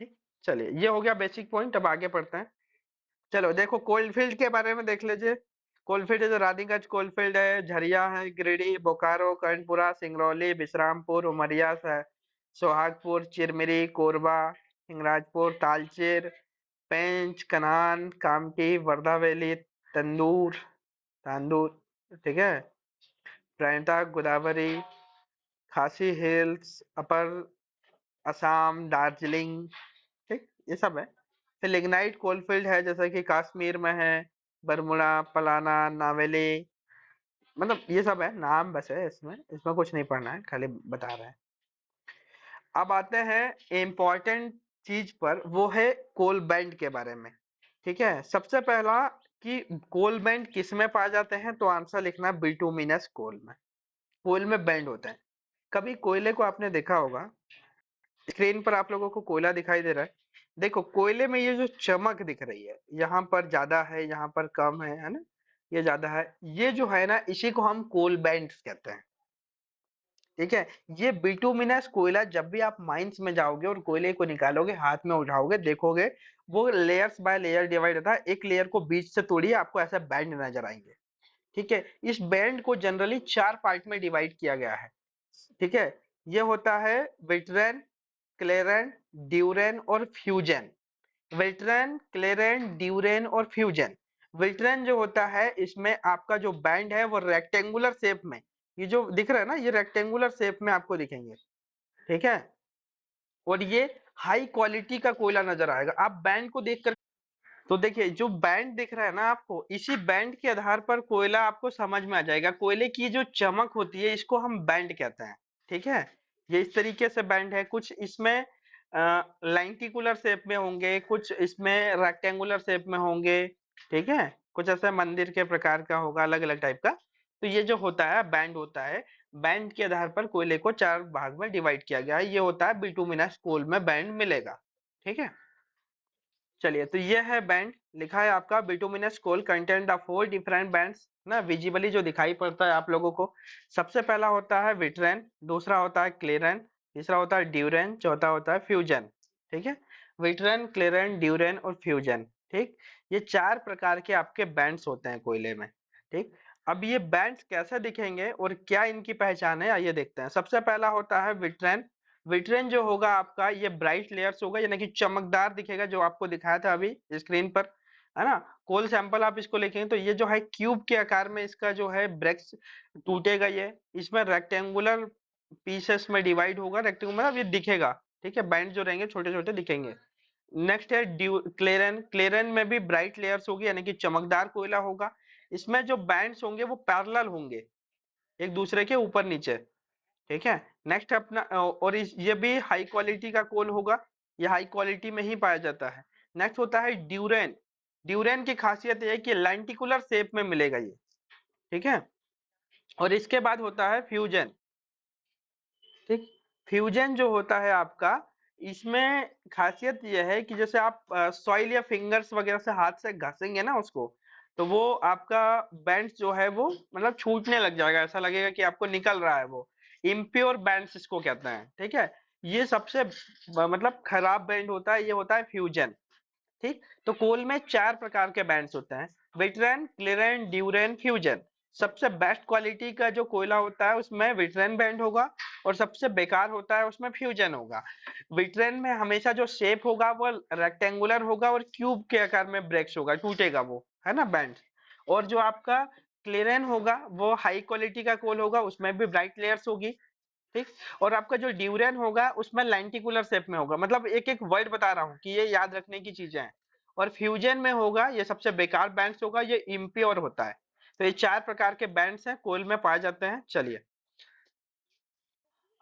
ठीक, चलिए ये हो गया बेसिक पॉइंट, अब आगे पढ़ते हैं। चलो देखो कोलफील्ड के बारे में देख लीजिए। कोलफील्ड जो रानीगंज कोलफील्ड है, झरिया है, गिरिडीह, बोकारो, कर्णपुरा, सिंगरौली, बिश्रामपुर, उमरिया है, सोहागपुर, चिरमिरी, कोरबा, हिंगराजपुर, तालचेर, पेंच, कनान, कामठी, वर्धा वैली, तंदूर, तांदूर, ठीक है, प्रणता, गोदावरी, खासी हिल्स, अपर असम, दार्जिलिंग, ठीक, ये सब है। फिर लिग्नाइट कोलफील्ड है जैसे कि कश्मीर में है, बरमुड़ा, पलाना, नावेली, मतलब ये सब है, नाम बस है, इसमें इसमें कुछ नहीं पढ़ना है, खाली बता रहे हैं। अब आते हैं इम्पोर्टेंट चीज पर, वो है कोल बैंड के बारे में। ठीक है, सबसे पहला कि कोल बैंड किस में पाए जाते हैं, तो आंसर लिखना बिटुमिनस कोल में। कोयल में बैंड होता है। कभी कोयले को आपने देखा होगा, स्क्रीन पर आप लोगों को कोयला दिखाई दे रहा है, देखो कोयले में ये जो चमक दिख रही है, यहाँ पर ज्यादा है, यहाँ पर कम है ना, ये ज्यादा है, ये जो है ना इसी को हम कोल बैंड्स कहते हैं। ठीक है, ये बिटुमिनस कोयला जब भी आप माइंस में जाओगे और कोयले को निकालोगे, हाथ में उठाओगे, देखोगे वो लेयर्स बाय लेयर डिवाइड होता है, एक लेयर को बीच से तोड़िए आपको ऐसा बैंड नजर आएंगे। ठीक है, इस बैंड को जनरली 4 पार्ट में डिवाइड किया गया है। ठीक है, ये होता है वेटरन, क्लेरेन, ड्यूरेन और फ्यूजन। वेटरन, क्लेरेन, ड्यूरेन और फ्यूजन। वेटरन जो होता है इसमें आपका जो बैंड है वो रेक्टेंगुलर शेप में, ये जो दिख रहा है ना ये रेक्टेंगुलर शेप में आपको दिखेंगे। ठीक है, और ये हाई क्वालिटी का कोयला नजर आएगा, आप बैंड को देख कर, तो देखिए जो बैंड दिख रहा है ना आपको, इसी बैंड के आधार पर कोयला आपको समझ में आ जाएगा। कोयले की जो चमक होती है इसको हम बैंड कहते हैं। ठीक है, ये इस तरीके से बैंड है, कुछ इसमें लेंटिकुलर शेप में होंगे, कुछ इसमें रेक्टेंगुलर शेप में होंगे। ठीक है, कुछ ऐसा मंदिर के प्रकार का होगा, अलग अलग टाइप का। तो ये जो होता है बैंड होता है, बैंड के आधार पर कोयले को 4 भाग में डिवाइड किया गया है, ये होता है बिटुमिनस कोल में बैंड मिलेगा। ठीक है, चलिए तो ये है बैंड, लिखा है आपका bituminous coal content the 4 different bands ना, विजिबली जो दिखाई पड़ता है आप लोगों को। सबसे पहला होता है विट्रेन, दूसरा होता है क्लेरेन, तीसरा होता है ड्यूरेन, चौथा होता है फ्यूजन। ठीक है, विट्रेन, क्लेरेन, ड्यूरेन और फ्यूजन। ठीक, ये 4 प्रकार के आपके बैंड्स होते हैं कोयले में। ठीक, अब ये बैंड्स कैसे दिखेंगे और क्या इनकी पहचान है आइए देखते हैं। सबसे पहला होता है विट्रेन। विट्रेन जो होगा आपका ये ब्राइट लेयर्स होगा, यानी कि चमकदार दिखेगा, जो आपको दिखाया था अभी स्क्रीन पर, है ना। कोल सैंपल आप इसको लिखेंगे तो ये जो है क्यूब के आकार में इसका जो है ब्रेक्स टूटेगा, ये इसमें रेक्टेंगुलर पीसेस में डिवाइड होगा, रेक्टेंगुलर मतलब ये दिखेगा। ठीक है, बैंड जो रहेंगे छोटे छोटे दिखेंगे। नेक्स्ट है क्लेरन। क्लेरन में भी ब्राइट लेयर्स होगी, यानी कि चमकदार कोयला होगा। इसमें जो बैंड्स होंगे वो पैरेलल होंगे, एक दूसरे के ऊपर नीचे। ठीक है, नेक्स्ट अपना और ये भी हाई क्वालिटी का कोल होगा, ये हाई क्वालिटी में ही पाया जाता है। नेक्स्ट होता है ड्यूरेन। ड्यूरेन की खासियत ये है कि लेंटिकुलर शेप में मिलेगा ये। ठीक है, और इसके बाद होता है फ्यूजन। ठीक, फ्यूजन जो होता है आपका, इसमें खासियत यह है कि जैसे आप सॉइल या फिंगर्स वगैरह से हाथ से घसेंगे ना उसको, तो वो आपका बैंड जो है वो मतलब छूटने लग जाएगा, ऐसा लगेगा कि आपको निकल रहा है वो। इम्प्योर बैंड्स इसको कहते हैं, ठीक है। ये सबसे मतलब खराब बैंड होता है, ये होता है फ्यूजन। ठीक। तो कोल में 4 प्रकार के बैंड्स होते हैं, विट्रेन, क्लीरेन, ड्यूरेन, फ्यूजन। सबसे बेस्ट क्वालिटी का जो कोयला होता है उसमें विट्रेन बैंड होगा, और सबसे बेकार होता है उसमें फ्यूजन होगा। विट्रेन में हमेशा जो शेप होगा वो रेक्टेंगुलर होगा और क्यूब के आकार में ब्रेक्स होगा, टूटेगा वो, है ना बैंड। और जो आपका क्लीरेन होगा वो हाई क्वालिटी का कोल होगा, उसमें भी ब्राइट लेयर्स होगी। ठीक। और आपका जो ड्यूरेन होगा उसमें लेंटिकुलर शेप में होगा, मतलब एक एक वर्ड बता रहा हूँ कि ये याद रखने की चीजें हैं। और फ्यूजन में होगा, ये सबसे बेकार बैंड्स होगा, ये इम्प्योर होता है। तो ये 4 प्रकार के बैंड्स हैं, कोल में पाए जाते हैं। चलिए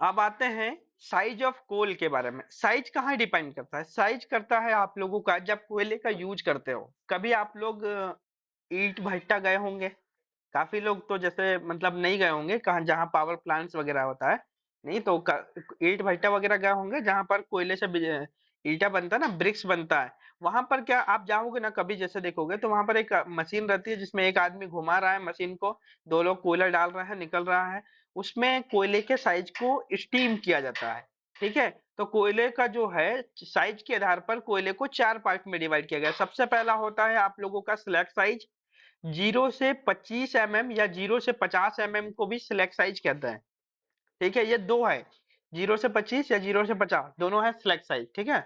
अब आते हैं साइज ऑफ कोल के बारे में। साइज कहाँ डिपेंड करता है? साइज करता है आप लोगों का जब कोयले का यूज करते हो। कभी आप लोग ईंट भट्टा गए होंगे, काफी लोग तो जैसे मतलब नहीं गए होंगे कहाँ जहाँ पावर प्लांट्स वगैरह होता है, नहीं तो ईंट भट्टा वगैरह गए होंगे जहाँ पर कोयले से ईटा बनता है ना, ब्रिक्स बनता है। वहां पर क्या आप जाओगे ना कभी, जैसे देखोगे तो वहां पर एक मशीन रहती है जिसमें एक आदमी घुमा रहा है मशीन को, 2 लोग कोयला डाल रहे हैं, निकल रहा है। उसमें कोयले के साइज को स्टीम किया जाता है। ठीक है। तो कोयले का जो है साइज के आधार पर कोयले को 4 पार्ट में डिवाइड किया गया है। सबसे पहला होता है आप लोगों का स्लैग साइज। 0 से 25 mm या 0 से 50 mm को भी स्लैग साइज कहते हैं। ठीक है, ये दो है, 0 से 25 या 0 से 50 दोनों है स्लैग साइज। ठीक है।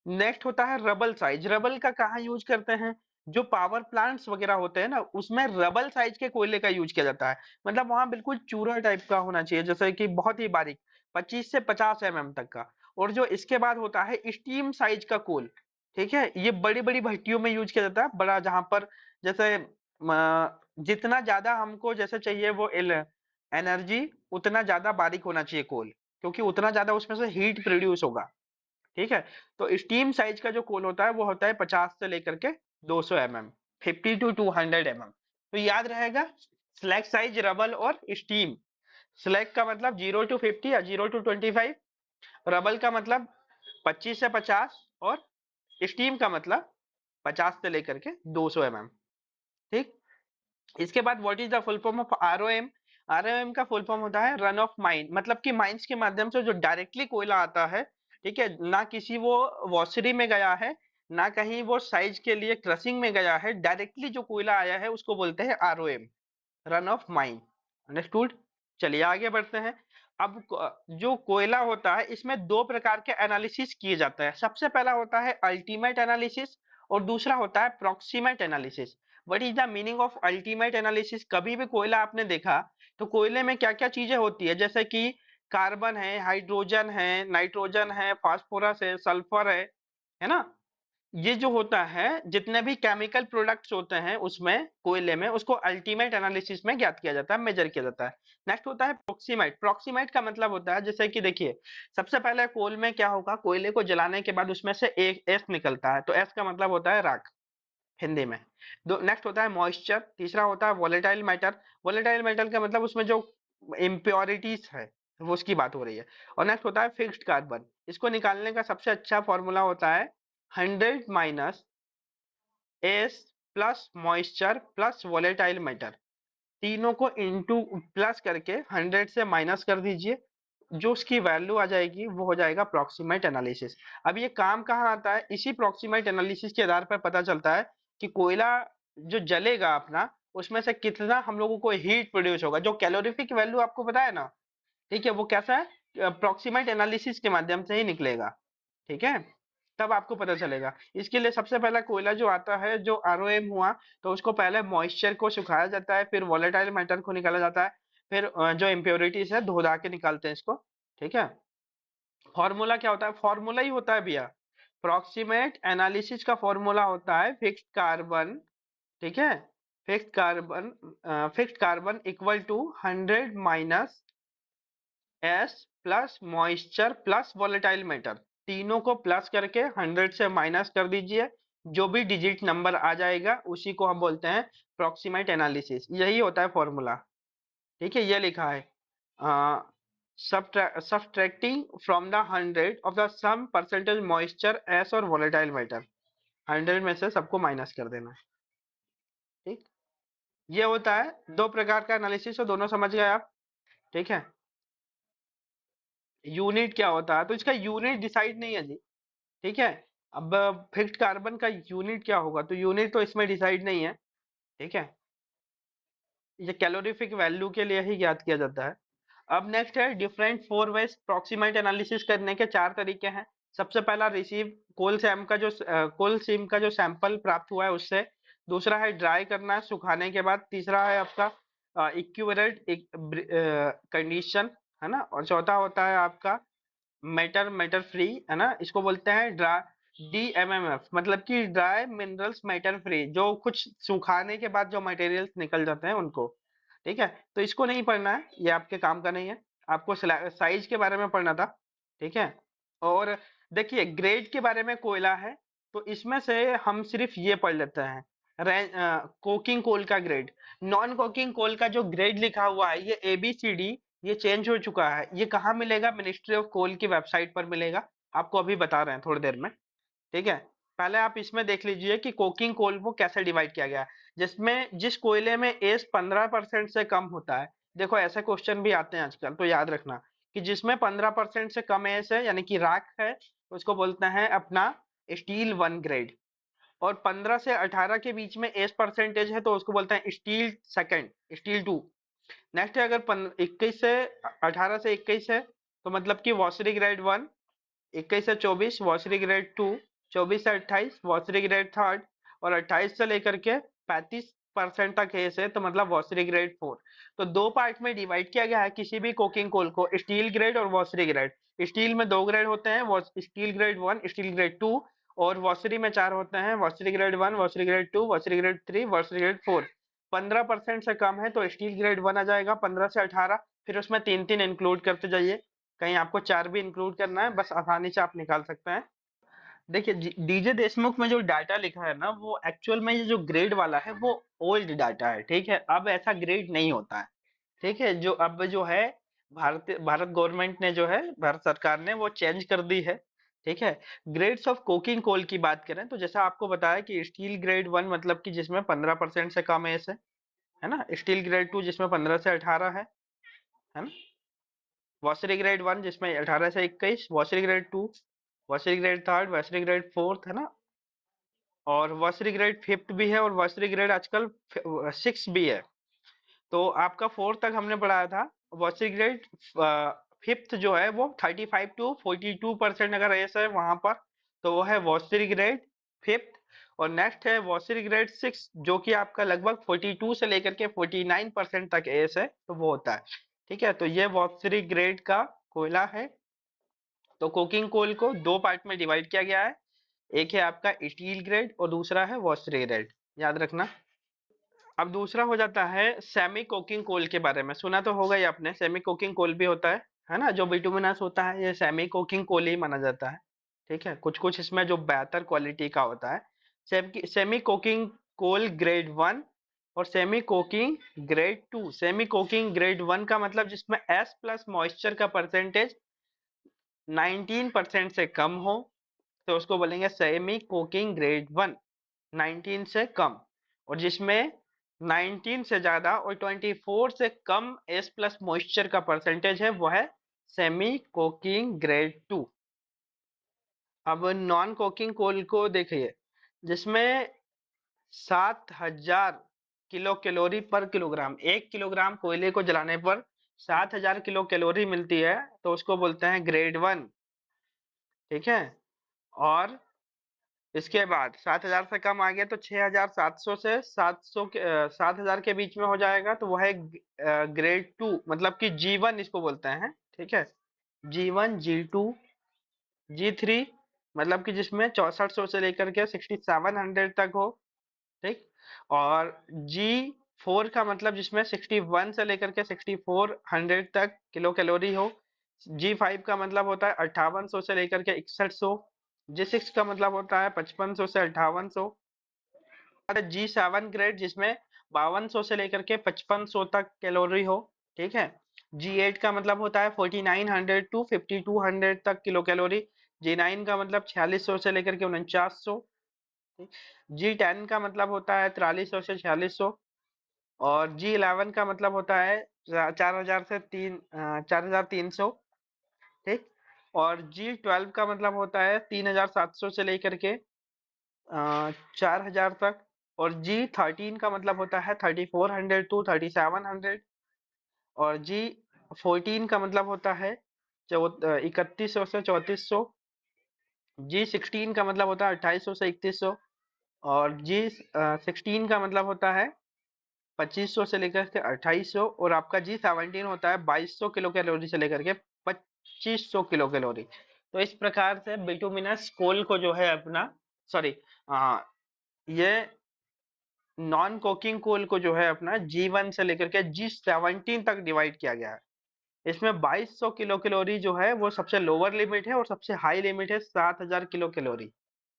नेक्स्ट होता है रबल साइज। रबल का कहाँ यूज करते हैं? जो पावर प्लांट्स वगैरह होते हैं ना, उसमें रबल साइज के कोयले का यूज किया जाता है। मतलब वहां बिल्कुल चूरा टाइप का होना चाहिए, जैसे कि बहुत ही बारीक, 25 से 50 mm तक का। और जो इसके बाद होता है स्टीम साइज का कोल। ठीक है, ये बड़ी बड़ी भट्टियों में यूज किया जाता है, बड़ा जहां पर जैसे जितना ज्यादा हमको जैसे चाहिए वो एनर्जी, उतना ज्यादा बारीक होना चाहिए कोल, क्योंकि उतना ज्यादा उसमें से हीट प्रोड्यूस होगा। ठीक है। तो स्टीम साइज का जो कोल होता है वो होता है 50 से लेकर के 200 mm, 50 टू 200 mm। तो याद रहेगा, स्लैग साइज, रबल और स्टीम। स्लैग का मतलब 0 टू 50 या 0 टू 25, रबल का मतलब 25 से 50, और स्टीम का मतलब 50 से लेकर के 200 mm। ठीक। इसके बाद what is the full form of ROM? ROM का फुल फॉर्म होता है रन ऑफ माइन, मतलब कि माइंस के माध्यम से जो डायरेक्टली कोयला आता है। ठीक है, ना किसी वो वॉशरी में गया है, ना कहीं वो साइज के लिए क्रशिंग में गया है, डायरेक्टली जो कोयला आया है उसको बोलते हैं ROM, run of mine. Understood. चलिए आगे बढ़ते हैं। अब जो कोयला होता है इसमें दो प्रकार के एनालिसिस किए जाते हैं। सबसे पहला होता है अल्टीमेट एनालिसिस, और दूसरा होता है proximate analysis. What is the meaning of ultimate analysis? कभी भी कोयला आपने देखा तो कोयले में क्या क्या चीजें होती है, जैसे कि कार्बन है, हाइड्रोजन है, नाइट्रोजन है, फास्फोरस है, सल्फर है ना। ये जो होता है जितने भी केमिकल प्रोडक्ट्स होते हैं उसमें कोयले में, उसको अल्टीमेट एनालिसिस में ज्ञात किया जाता है, मेजर किया जाता है। नेक्स्ट होता है प्रोक्सीमेट। प्रोक्सीमेट का मतलब होता है जैसे कि देखिए, सबसे पहले कोल में क्या होगा, कोयले को जलाने के बाद उसमें से एक एस निकलता है, तो एस का मतलब होता है राख हिंदी में। दो नेक्स्ट होता है मॉइस्चर, तीसरा होता है वोलेटाइल मैटर। वोलेटाइल मैटर का मतलब उसमें जो इम्प्योरिटीज है वो उसकी बात हो रही है। और नेक्स्ट होता है फिक्स्ड कार्बन। इसको निकालने का सबसे अच्छा फॉर्मूला होता है 100 minus S plus moisture plus volatile matter. तीनों को इनटू प्लस करके 100 से माइनस कर दीजिए, जो उसकी वैल्यू आ जाएगी वो हो जाएगा प्रॉक्सिमेट एनालिसिस। अब ये काम कहाँ आता है? इसी प्रॉक्सिमेट एनालिसिस के आधार पर पता चलता है कि कोयला जो जलेगा अपना, उसमें से कितना हम लोगों को हीट प्रोड्यूस होगा। जो कैलोरीफिक वैल्यू आपको पता है ना, ठीक है, वो कैसा है, प्रॉक्सिमेट एनालिसिस के माध्यम से ही निकलेगा। ठीक है, तब आपको पता चलेगा। इसके लिए सबसे पहला कोयला जो आता है, जो आरओएम हुआ, तो उसको पहले मॉइस्चर को सुखाया जाता है, फिर वोलेटाइल मैटर को निकाला जाता है, फिर जो इम्प्योरिटीज है धो धा के निकालते हैं इसको। ठीक है। फॉर्मूला क्या होता है? फॉर्मूला ही होता है भैया, प्रॉक्सिमेट एनालिसिस का फॉर्मूला होता है फिक्स्ड कार्बन। ठीक है, fixed carbon equal to 100 minus S plus moisture plus volatile matter. तीनों को प्लस करके 100 से माइनस कर दीजिए, जो भी डिजिट नंबर आ जाएगा उसी को हम बोलते हैं प्रॉक्सिमेट एनालिसिस। यही होता है फॉर्मूला। ठीक है, ये लिखा है subtracting from the 100 of the sum percentage moisture S और वोलेटाइल मैटर। 100 में से सबको माइनस कर देना है। ठीक। ये होता है 2 प्रकार का एनालिसिस, और दोनों समझ गए आप, ठीक है। यूनिट क्या होता है, तो इसका यूनिट डिसाइड नहीं है जी, ठीक है। अब फिक्स्ड कार्बन का यूनिट क्या होगा, तो यूनिट तो इसमें डिसाइड नहीं है, ठीक है। ये कैलोरीफिक वैल्यू के लिए ही ज्ञात किया जाता है। अब नेक्स्ट है different four veg proximate analysis करने के 4 तरीके हैं। सबसे पहला रिसीव कोल सीम का जो सैंपल प्राप्त हुआ है उससे। दूसरा है ड्राई करना है सुखाने के बाद। तीसरा है आपका इक्विवेलेंट कंडीशन, है ना। और चौथा होता है आपका मेटर मेटर फ्री, है ना। इसको बोलते हैं ड्राई DMMF, मतलब कि ड्राई मिनरल्स मैटर फ्री, जो कुछ सुखाने के बाद जो मटेरियल्स निकल जाते हैं उनको, ठीक है। तो इसको नहीं पढ़ना है, ये आपके काम का नहीं है। आपको साइज के बारे में पढ़ना था, ठीक है। और देखिए ग्रेड के बारे में कोयला है, तो इसमें से हम सिर्फ ये पढ़ लेते हैं। कोकिंग कोल का ग्रेड, नॉन कोकिंग कोल का जो ग्रेड लिखा हुआ है ये ABCD, ये चेंज हो चुका है। ये कहाँ मिलेगा, मिनिस्ट्री ऑफ कोल की वेबसाइट पर मिलेगा। आपको अभी बता रहे हैं थोड़ी देर में, ठीक है। पहले आप इसमें देख लीजिए कि कोकिंग कोल को कैसे डिवाइड किया गया है, जिसमें जिस कोयले में एस 15% से कम होता है। देखो ऐसे क्वेश्चन भी आते हैं आजकल, तो याद रखना कि जिसमें 15% से कम एस है, यानी कि राख है, तो उसको बोलते हैं अपना स्टील 1 ग्रेड। और 15 से 18 के बीच में एस परसेंटेज है, तो उसको बोलते हैं स्टील सेकंड, स्टील 2। नेक्स्ट है अगर 21 से 18 से 21 है, तो मतलब कि वॉशरी ग्रेड 1। 21 से 24 वॉशरी ग्रेड 2। 24 से 28 वॉशरी ग्रेड 3rd। और 28 से लेकर के 35% तक है से, तो मतलब वॉशरी ग्रेड 4। तो दो पार्ट में डिवाइड किया गया है किसी भी कोकिंग कोल को, स्टील ग्रेड और वॉशरी ग्रेड। स्टील में 2 ग्रेड होते हैं, स्टील ग्रेड 1, स्टील ग्रेड 2। और वॉशरी में 4 होते हैं, washery grade 1, washery grade 2, washery grade 3, washery grade 4। 15% से कम है तो स्टील ग्रेड 1 आ जाएगा, 15 से 18। फिर उसमें 3-3 इंक्लूड करते जाइए, कहीं आपको 4 भी इंक्लूड करना है, बस आसानी से आप निकाल सकते हैं। देखिए डीजे देशमुख में जो डाटा लिखा है ना, वो एक्चुअल में ये जो ग्रेड वाला है वो ओल्ड डाटा है, ठीक है। अब ऐसा ग्रेड नहीं होता है, ठीक है। जो अब जो है भारत गवर्नमेंट ने जो है, भारत सरकार ने वो चेंज कर दी है, ठीक है। ग्रेड्स ऑफ कोकिंग कोल की बात करें तो जैसा आपको बताया कि स्टील ग्रेड 1 मतलब कि जिसमें 15% से कम एस है ना। स्टील ग्रेड 2 जिसमें 15 से 18 है ना। वॉशरी ग्रेड 1 जिसमें 18 से 21, washery grade 2, washery grade 3rd, washery grade 4th, है ना। और वॉशरी ग्रेड 5th भी है, और वॉशरी ग्रेड आजकल 6 भी है। तो आपका 4 तक हमने पढ़ाया था। वॉशरी ग्रेड 5th जो है वो 35 टू 42% अगर एस है वहां पर, तो वो है वॉशरी ग्रेड 5th। और नेक्स्ट है वॉशरी ग्रेड 6 जो कि आपका लगभग 42 से लेकर के 49% तक एस है, तो वो होता है, ठीक है। तो ये वॉशरी ग्रेड का कोयला है। तो कोकिंग कोल को दो पार्ट में डिवाइड किया गया है, एक है आपका स्टील ग्रेड और दूसरा है वॉशरी ग्रेड, याद रखना। अब दूसरा हो जाता है सेमी कोकिंग कोल के बारे में, सुना तो होगा ही आपने, सेमी कोकिंग कोल भी होता है ना। जो बिटुमिनस होता है ये सेमी कोकिंग कोल ही माना जाता है, ठीक है। कुछ कुछ इसमें जो बेहतर क्वालिटी का होता है। सेमी कोकिंग कोल ग्रेड 1 और semi coking grade 2। Semi coking grade 1 का मतलब जिसमें एस प्लस मॉइस्चर का परसेंटेज 19% से कम हो, तो उसको बोलेंगे सेमी कोकिंग ग्रेड 1, 19 से कम। और जिसमें 19 से ज्यादा और 24 से कम एस प्लस मॉइस्चर का परसेंटेज है वो है सेमी कोकिंग ग्रेड 2। अब नॉन कोकिंग कोल को देखिए, जिसमें 7000 किलो पर किलोग्राम, 1 किलोग्राम कोयले को जलाने पर 7000 किलो कैलोरी मिलती है, तो उसको बोलते हैं ग्रेड 1, ठीक है। और इसके बाद 7000 से कम आ गया तो 6700 से 7000 के बीच में हो जाएगा, तो वह है ग्रेड 2, मतलब कि G1 इसको बोलते हैं, ठीक है। G1, G2, G3, मतलब कि जिसमें 6400 से लेकर के 6700 तक हो, ठीक। और G4 का मतलब जिसमें 61 से लेकर के 6400 तक किलो कैलोरी हो। G5 का मतलब होता है 5800 से लेकर के 6100। G6 का मतलब होता है 5500 से 5800। G7 ग्रेड जिसमें 5200 से लेकर के 5500 तक कैलोरी हो, ठीक है। G8 का मतलब होता है 4900 टू 5200 तक किलो कैलोरी। G9 का मतलब 4600 से लेकर के 4900। G10 का मतलब होता है 4300 से 4600। और G11 का मतलब होता है 4000 से 4300, ठीक। और G12 का मतलब होता है 3700 से लेकर के 4000 तक। और G13 का मतलब होता है 3400 टू 3700। और G14 का मतलब होता है 3100 से 3400। G16 का मतलब होता है 2800 से 3100। और G16 का मतलब होता है 2500 से लेकर के 2800। और आपका G17 होता है 2200 किलो कैलोरी से लेकर के 2500 किलो कैलोरी। तो इस प्रकार से बिटुमिनस कोल को जो है अपना, सॉरी, ये नॉन कोकिंग कोल को जो है अपना G1 से लेकर के G17 तक डिवाइड किया गया है। इसमें 2200 किलो कैलोरी जो है वो सबसे लोअर लिमिट है और सबसे हाई लिमिट है 7000 किलो कैलोरी।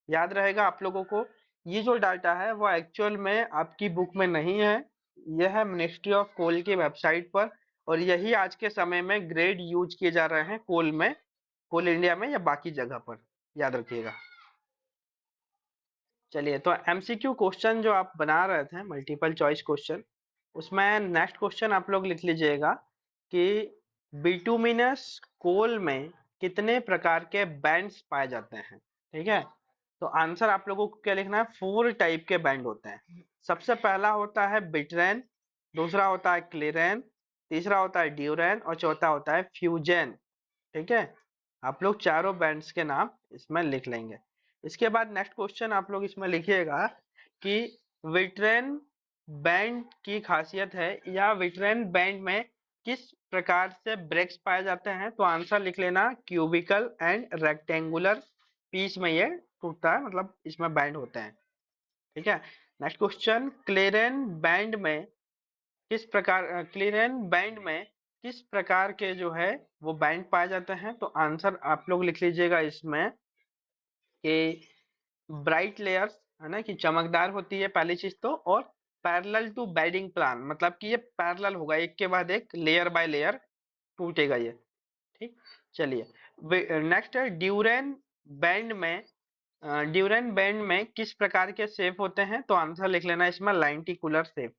याद रहेगा आप लोगों को। ये जो डाटा है वो एक्चुअल में आपकी बुक में नहीं है, यह है मिनिस्ट्री ऑफ कोल की वेबसाइट पर। और यही आज के समय में ग्रेड यूज किए जा रहे हैं कोल में, कोल इंडिया में या बाकी जगह पर, याद रखिएगा। चलिए, तो एमसीक्यू क्वेश्चन जो आप बना रहे थे, मल्टीपल चॉइस क्वेश्चन, उसमें नेक्स्ट क्वेश्चन आप लोग लिख लीजिएगा कि बिटुमिनस कोल में कितने प्रकार के बैंड्स पाए जाते हैं। ठीक है, तो आंसर आप लोगों को क्या लिखना है, 4 टाइप के बैंड होते हैं। सबसे पहला होता है बिटरेन, दूसरा होता है क्लेरेन, तीसरा होता है ड्यूरेन और चौथा होता है फ्यूजेन। ठीक है, आप लोग चारों बैंड्स के नाम इसमें लिख लेंगे। इसके बाद नेक्स्ट क्वेश्चन आप लोग इसमें लिखिएगा कि विट्रेन बैंड की खासियत है या विट्रेन बैंड में किस प्रकार से ब्रेक्स पाए जाते हैं। तो आंसर लिख लेना, क्यूबिकल एंड रेक्टेंगुलर पीस में ये टूटता है, मतलब इसमें बैंड होते हैं। ठीक है, नेक्स्ट क्वेश्चन, क्लीरेन बैंड में किस प्रकार के जो है वो बैंड पाए जाते हैं। तो आंसर आप लोग लिख लीजिएगा इसमें कि ब्राइट लेयर्स, है ना, कि चमकदार होती है पहली चीज तो। और पैरेलल टू बेडिंग प्लान, मतलब कि ये पैरेलल होगा, एक के बाद एक, लेयर बाय लेयर टूटेगा ये। ठीक, चलिए नेक्स्ट है ड्यूरेन बैंड में किस प्रकार के शेप होते हैं। तो आंसर लिख लेना इसमें लाइंटिकुलर शेप।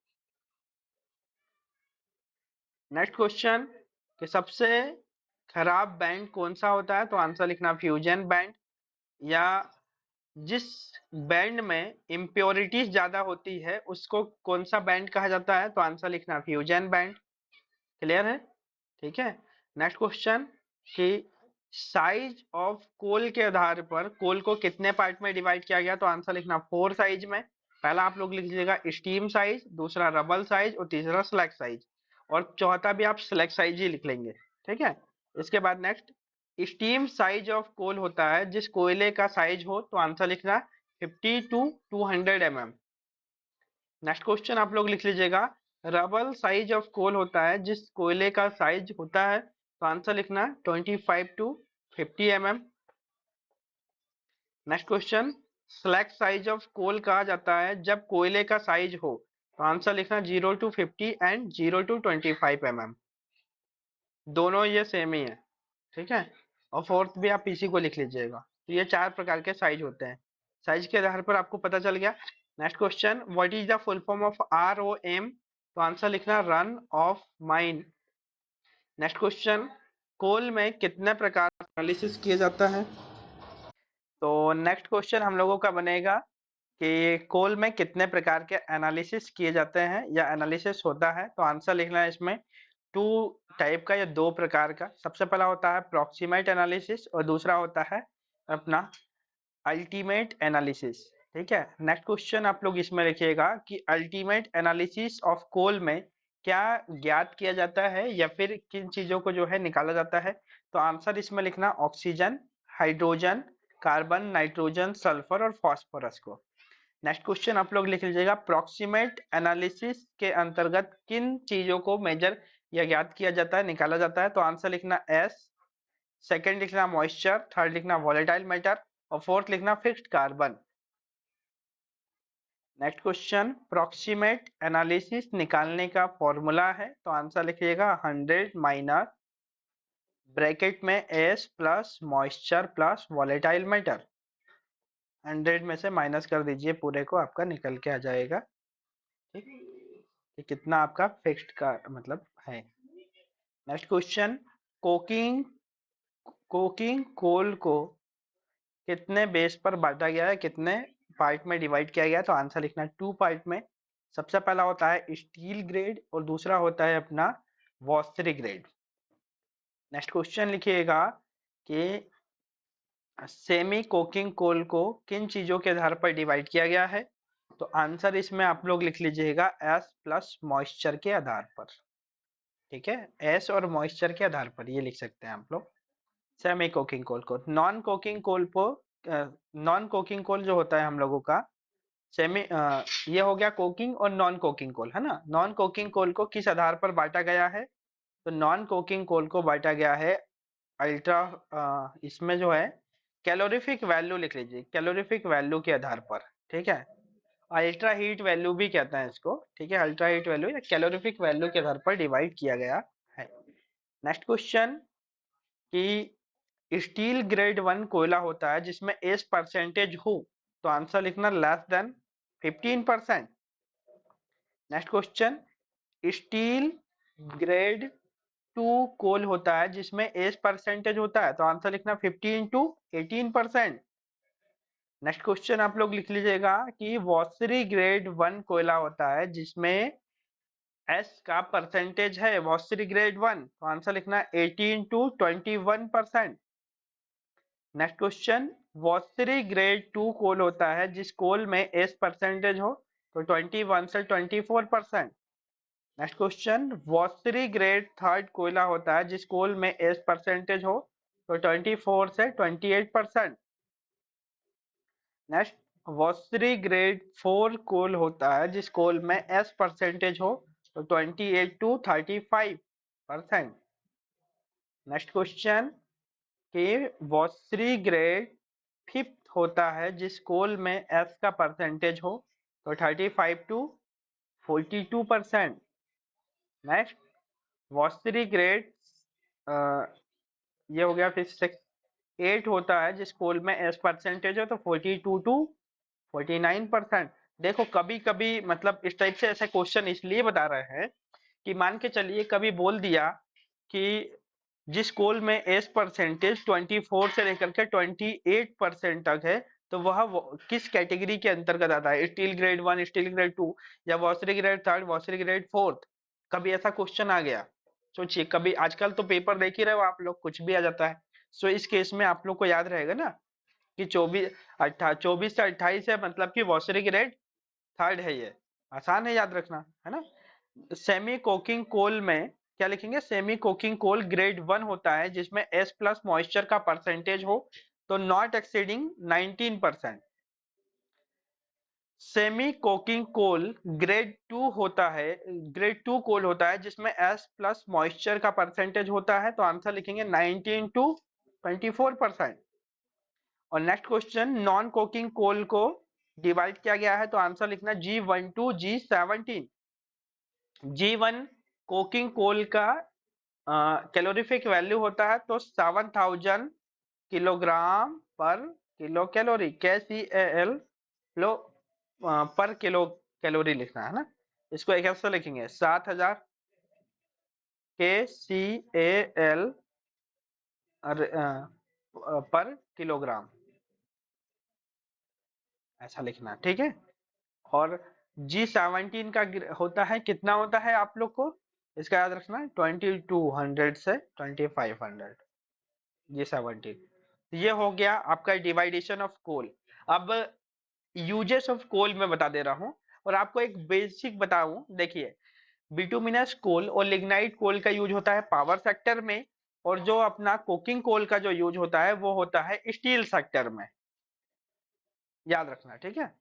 नेक्स्ट क्वेश्चन, कि सबसे खराब बैंड कौन सा होता है। तो आंसर लिखना फ्यूजन बैंड। या जिस बैंड में इम्प्योरिटीज ज्यादा होती है उसको कौन सा बैंड कहा जाता है। तो आंसर लिखना फ्यूजन बैंड। क्लियर है, ठीक है। नेक्स्ट क्वेश्चन, कि साइज ऑफ कोल के आधार पर कोल को कितने पार्ट में डिवाइड किया गया। तो आंसर लिखना 4 साइज में। पहला आप लोग लिख लीजिएगा स्टीम साइज, दूसरा रबल साइज और तीसरा स्लैग साइज। और चौथा भी आप स्लैग साइज ही लिख लेंगे। ठीक है, इसके बाद next, steam size of coal होता है जिस कोयले का साइज हो। तो आंसर लिखना 50 टू 200 mm। नेक्स्ट क्वेश्चन आप लोग लिख लीजिएगा, रबल साइज ऑफ कोल होता है जिस कोयले का साइज होता है। तो आंसर लिखना 25 to 50 mm। Next question, slag size of coal कहा जाता है जब कोयले का साइज हो। तो आंसर लिखना 0 टू 50 एंड 0 टू 25 mm। दोनों ये सेम ही है, ठीक है। और फोर्थ भी आप इसी को लिख लीजिएगा। तो ये 4 प्रकार के साइज होते हैं, साइज के आधार पर आपको पता चल गया। Next question, what is the full form of ROM। तो आंसर लिखना run of mine. Next question, coal में कितने प्रकार का एनालिसिस किया जाता है। तो नेक्स्ट क्वेश्चन हम लोगों का बनेगा कि कोल में कितने प्रकार के एनालिसिस किए जाते हैं या एनालिसिस होता है। तो आंसर लिखना है इसमें 2 टाइप का या 2 प्रकार का। सबसे पहला होता है प्रॉक्सिमेट एनालिसिस और दूसरा होता है अपना अल्टीमेट एनालिसिस। ठीक है, नेक्स्ट क्वेश्चन आप लोग इसमें लिखिएगा कि अल्टीमेट एनालिसिस ऑफ कोल में क्या ज्ञात किया जाता है या फिर किन चीजों को जो है निकाला जाता है। तो आंसर इसमें लिखना oxygen, hydrogen, carbon, nitrogen, sulphur और फास्फोरस को। नेक्स्ट क्वेश्चन आप लोग लिख लीजिएगा, प्रॉक्सिमेट एनालिसिस के अंतर्गत किन चीजों को मेजर या ज्ञात किया जाता है, निकाला जाता है। तो आंसर लिखना एस, सेकंड लिखना मॉइस्चर, थर्ड लिखना वॉलेटाइल मैटर और फोर्थ लिखना fixed carbon. Next question, proximate analysis निकालने का फॉर्मूला है। तो आंसर लिखिएगा 100 माइनस ब्रैकेट में S plus moisture plus volatile matter. 100 में से माइनस कर दीजिए पूरे को, आपका निकल के आ जाएगा। ठीक, कि कितना आपका फिक्स्ड का मतलब है। Next question, coking coking coal को कितने बेस पर बांटा गया है, कितने पार्ट में डिवाइड किया गया है? तो आंसर लिखना है 2 पार्ट में। सबसे पहला होता है स्टील ग्रेड और दूसरा होता है अपना वॉस्त्री ग्रेड। नेक्स्ट क्वेश्चन लिखिएगा कि सेमी कोकिंग कोल को किन चीजों के आधार पर डिवाइड किया गया है? तो आंसर इसमें आप लोग लिख लीजिएगा एस प्लस मॉइस्चर के आधार पर। ठीक है, एस और मॉइस्चर के आधार पर ये लिख सकते हैं आप लोग सेमी कोकिंग कोल को। नॉन कोकिंग कोल जो होता है हम लोगों का सेमी ये हो गया कोकिंग और नॉन कोकिंग कोल, है ना। नॉन कोकिंग कोल को किस आधार पर बांटा गया है? तो नॉन कोकिंग कोल को बांटा गया है अल्ट्रा इसमें जो है कैलोरीफिक वैल्यू लिख लीजिए, कैलोरीफिक वैल्यू के आधार पर। ठीक है, अल्ट्रा हीट वैल्यू भी कहते हैं इसको। ठीक है, अल्ट्रा हीट वैल्यू या कैलोरीफिक वैल्यू के आधार पर डिवाइड किया गया है। नेक्स्ट क्वेश्चन कि स्टील ग्रेड 1 कोयला होता है जिसमें एस परसेंटेज हो, तो आंसर लिखना less than 15%। Next question, steel grade 2 coal होता है जिसमें एस परसेंटेज होता है, तो आंसर लिखना 15 टू 18%। नेक्स्ट क्वेश्चन आप लोग लिख लीजिएगा कि वॉसरी ग्रेड 1 कोयला होता है जिसमें एस का परसेंटेज है वॉसरी ग्रेड 1, तो आंसर लिखना 18 to 21%। Next question, वॉसरी grade 2 coal होता है जिस कोल में एस परसेंटेज हो, तो 21 से 24%। नेक्स्ट क्वेश्चन, वॉसरी ग्रेड 3 कोयला होता है जिस कोल में एस परसेंटेज हो, तो 24 से 28%। नेक्स्ट, वॉसरी ग्रेड 4 कोल होता है जिस कोल में एस परसेंटेज हो, तो 28 टू 35%। नेक्स्ट क्वेश्चन कि वॉसरी ग्रेड 5 होता है जिस कोल में एस का परसेंटेज हो, तो 35 टू 42%। नेक्स्ट, वॉसरी ग्रेड ये हो गया। फिर 8 होता है जिस कोल में एस परसेंटेज हो, तो 42 टू 49%। देखो कभी कभी मतलब इस टाइप से ऐसे क्वेश्चन इसलिए बता रहे हैं कि मान के चलिए कभी बोल दिया कि जिस कोल में एस परसेंटेज 24 से लेकर के 28% तक है, तो वह किस कैटेगरी के अंतर्गत आता है? स्टील ग्रेड 1, स्टील ग्रेड 2 या वॉसरी ग्रेड 3, वॉसरी ग्रेड 4? कभी ऐसा क्वेश्चन आ गया, सोचिए कभी। आजकल तो पेपर देख ही रहे हो आप लोग, कुछ भी आ जाता है। सो इस केस में आप लोग को याद रहेगा ना कि 24 से 28 है, मतलब कि वॉसरी ग्रेड 3 है। ये आसान है याद रखना, है ना। सेमी कोकिंग कोल में क्या लिखेंगे? सेमी कोकिंग कोल ग्रेड 1 होता है जिसमें एस प्लस मॉइस्चर का परसेंटेज हो, तो not exceeding 19%। Semi coking coal grade 2 होता है, ग्रेड 2 कोल होता है जिसमें एस प्लस मॉइस्चर का परसेंटेज होता है, तो आंसर लिखेंगे 19 टू 24%। और next question, non coking coal को डिवाइड किया गया है, तो आंसर लिखना G1 to G17। G1 coking coal का कैलोरीफिक वैल्यू होता है, तो 7000 किलोग्राम पर किलो कैलोरी, KCAL लो पर किलो कैलोरी लिखना है ना। इसको एक से लिखेंगे 7000 KCAL पर किलोग्राम, ऐसा लिखना। ठीक है, और G17 का होता है कितना होता है आप लोग को इसका याद रखना, 2200 से 2500। G17 ये हो गया आपका डिवाइडेशन ऑफ कोल। अब यूजेस ऑफ कोल मैं बता दे रहा हूं, और आपको एक बेसिक बताऊं। देखिए, बिटुमिनस कोल और लिग्नाइट कोल का यूज होता है पावर सेक्टर में, और जो अपना कोकिंग कोल का जो यूज होता है वो होता है स्टील सेक्टर में, याद रखना। ठीक है,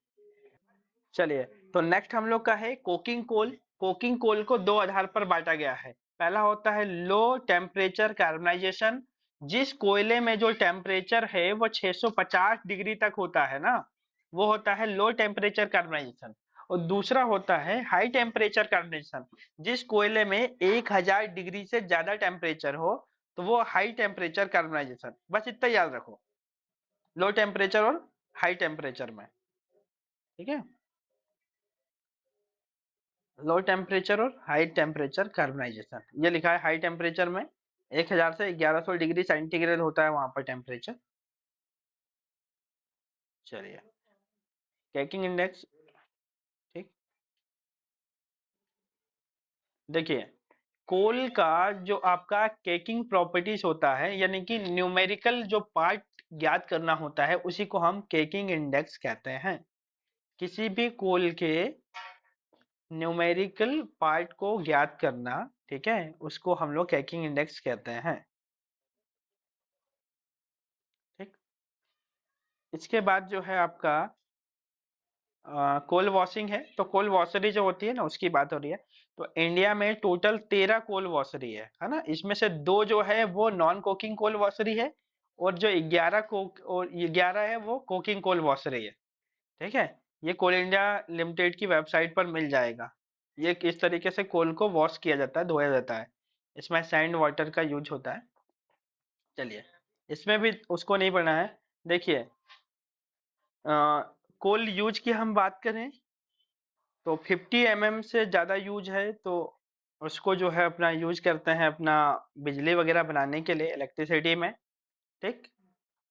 चलिए, तो नेक्स्ट हम लोग का है कोकिंग कोल। कोकिंग कोल को दो आधार पर बांटा गया है। पहला होता है लो टेम्परेचर कार्बनाइजेशन, जिस कोयले में जो टेम्परेचर है वो 650 डिग्री तक होता है ना, वो होता है लो टेम्परेचर कार्बनाइजेशन। और दूसरा होता है हाई टेम्परेचर कार्बनाइजेशन, जिस कोयले में 1000 डिग्री से ज्यादा टेम्परेचर हो, तो वो हाई टेम्परेचर कार्बनाइजेशन। बस इतना याद रखो, लो टेम्परेचर और हाई टेम्परेचर में। ठीक है, लो टेम्परेचर और हाई टेम्परेचर कार्बनाइजेशन, ये लिखा है हाई टेम्परेचर में 1000 से 1100 डिग्री सेंटीग्रेड होता है वहां पर टेम्परेचर। चलिए, केकिंग इंडेक्स। ठीक, देखिए कोल का जो आपका केकिंग प्रॉपर्टीज होता है, यानी कि न्यूमेरिकल जो पार्ट ज्ञात करना होता है, उसी को हम केकिंग इंडेक्स कहते हैं। किसी भी कोल के न्यूमेरिकल पार्ट को ज्ञात करना, ठीक है, उसको हम लोग केकिंग इंडेक्स कहते हैं। ठीक, इसके बाद जो है आपका कोल वॉशिंग है, तो कोल वॉशरी जो होती है ना, उसकी बात हो रही है। तो इंडिया में टोटल 13 कोल वॉशरी है ना, इसमें से दो जो है वो नॉन कोकिंग कोल वॉशरी है, और जो 11 है वो कोकिंग कोल वॉशरी है। ठीक है, ये कोल इंडिया लिमिटेड की वेबसाइट पर मिल जाएगा। ये किस तरीके से कोल को वॉश किया जाता है, धोया जाता है। इसमें सैंड वाटर का यूज होता है। चलिए, इसमें भी उसको नहीं पढ़ना है। देखिए, कोल यूज की हम बात करें तो 50 mm से ज़्यादा यूज है तो उसको जो है अपना यूज करते हैं अपना बिजली वगैरह बनाने के लिए, इलेक्ट्रिसिटी में। ठीक,